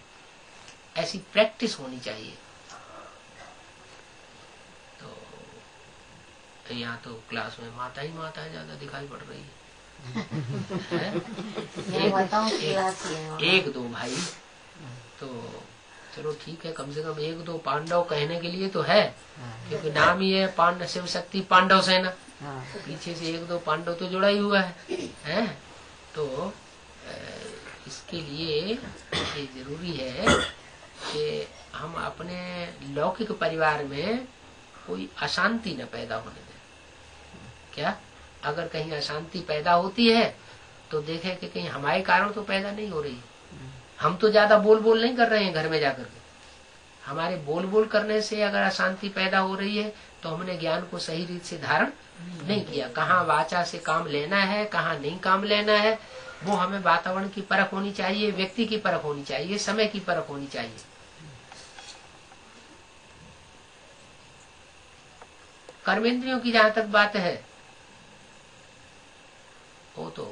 ऐसी प्रैक्टिस होनी चाहिए। तो यहाँ तो क्लास में माता ही माता ज्यादा दिखाई पड़ रही है। एक दो भाई तो चलो ठीक है, कम से कम एक दो पांडव कहने के लिए तो है, क्योंकि नाम ही है पांडव शिव शक्ति पांडव सेना, पीछे से एक दो पांडव तो जुड़ा ही हुआ है। तो इसके लिए ये जरूरी है कि हम अपने लौकिक परिवार में कोई अशांति न पैदा होने दें। क्या अगर कहीं अशांति पैदा होती है तो देखे कि कहीं हमारे कारण तो पैदा नहीं हो रही है। हम तो ज्यादा बोल बोल नहीं कर रहे हैं घर में जाकर के। हमारे बोल बोल करने से अगर अशांति पैदा हो रही है तो हमने ज्ञान को सही रीत से धारण नहीं किया। कहाँ वाचा से काम लेना है, कहाँ नहीं काम लेना है, वो हमें वातावरण की परख होनी चाहिए, व्यक्ति की परख होनी चाहिए, समय की परख होनी चाहिए। कर्मेंद्रियों की जहां तक बात है, वो तो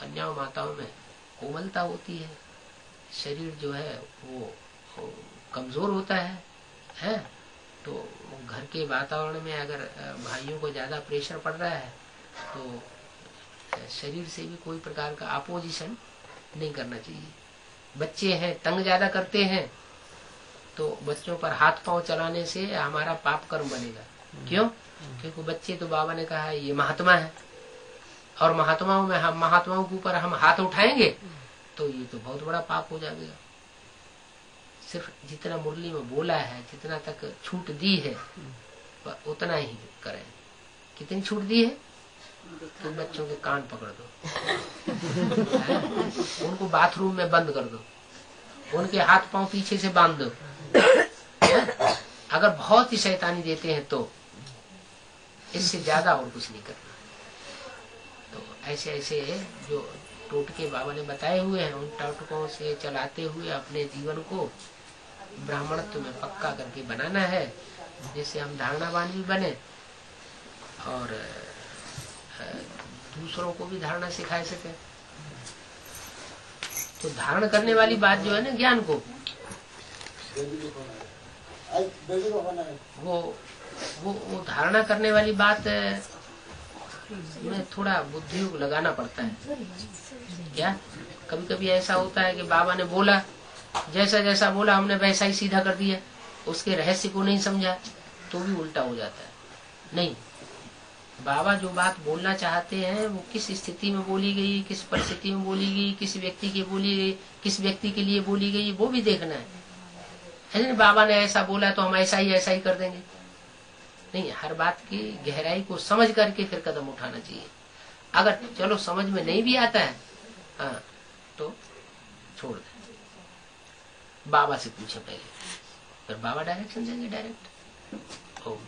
कन्याओं माताओं में कोमलता होती है, शरीर जो है वो कमजोर होता है। तो घर के वातावरण में अगर भाइयों को ज्यादा प्रेशर पड़ रहा है तो शरीर से भी कोई प्रकार का अपोजिशन नहीं करना चाहिए। बच्चे हैं, तंग ज्यादा करते हैं, तो बच्चों पर हाथ पांव चलाने से हमारा पाप कर्म बनेगा। क्यों? क्योंकि बच्चे तो बाबा ने कहा है ये महात्मा है, और महात्माओं में हम महात्माओं के ऊपर हम हाथ उठाएंगे तो ये तो बहुत बड़ा पाप हो जाएगा। सिर्फ जितना मुरली में बोला है, जितना तक छूट दी है उतना ही करें। कितनी छूट दी है? तो बच्चों के कान पकड़ दो, उनको बाथरूम में बंद कर दो, उनके हाथ पांव पीछे से बांध दो। अगर बहुत ही शैतानी देते हैं तो इससे ज्यादा और कुछ नहीं करना। तो ऐसे ऐसे जो टोटके बाबा ने बताए हुए हैं, उन टोटकों से चलाते हुए अपने जीवन को ब्राह्मणत्व में पक्का करके बनाना है, जिससे हम धारणावान भी बने और दूसरों को भी धारणा सिखा सके। तो धारण करने वाली बात जो है ना, ज्ञान को वो धारणा करने वाली बात में थोड़ा बुद्धि लगाना पड़ता है। क्या कभी कभी ऐसा होता है कि बाबा ने बोला, जैसा जैसा बोला हमने वैसा ही सीधा कर दिया, उसके रहस्य को नहीं समझा तो भी उल्टा हो जाता है। नहीं, बाबा जो बात बोलना चाहते हैं वो किस स्थिति में बोली गई, किस परिस्थिति में बोली गई, किस व्यक्ति की बोली गई, किस व्यक्ति के लिए बोली गई, वो भी देखना है। ऐसे बाबा ने ऐसा बोला तो हम ऐसा ही कर देंगे। नहीं, हर बात की गहराई को समझ करके फिर कदम उठाना चाहिए। अगर चलो समझ में नहीं भी आता है तो छोड़ दे, बाबा से पूछे पहले, फिर बाबा डायरेक्शन देंगे डायरेक्ट। ओम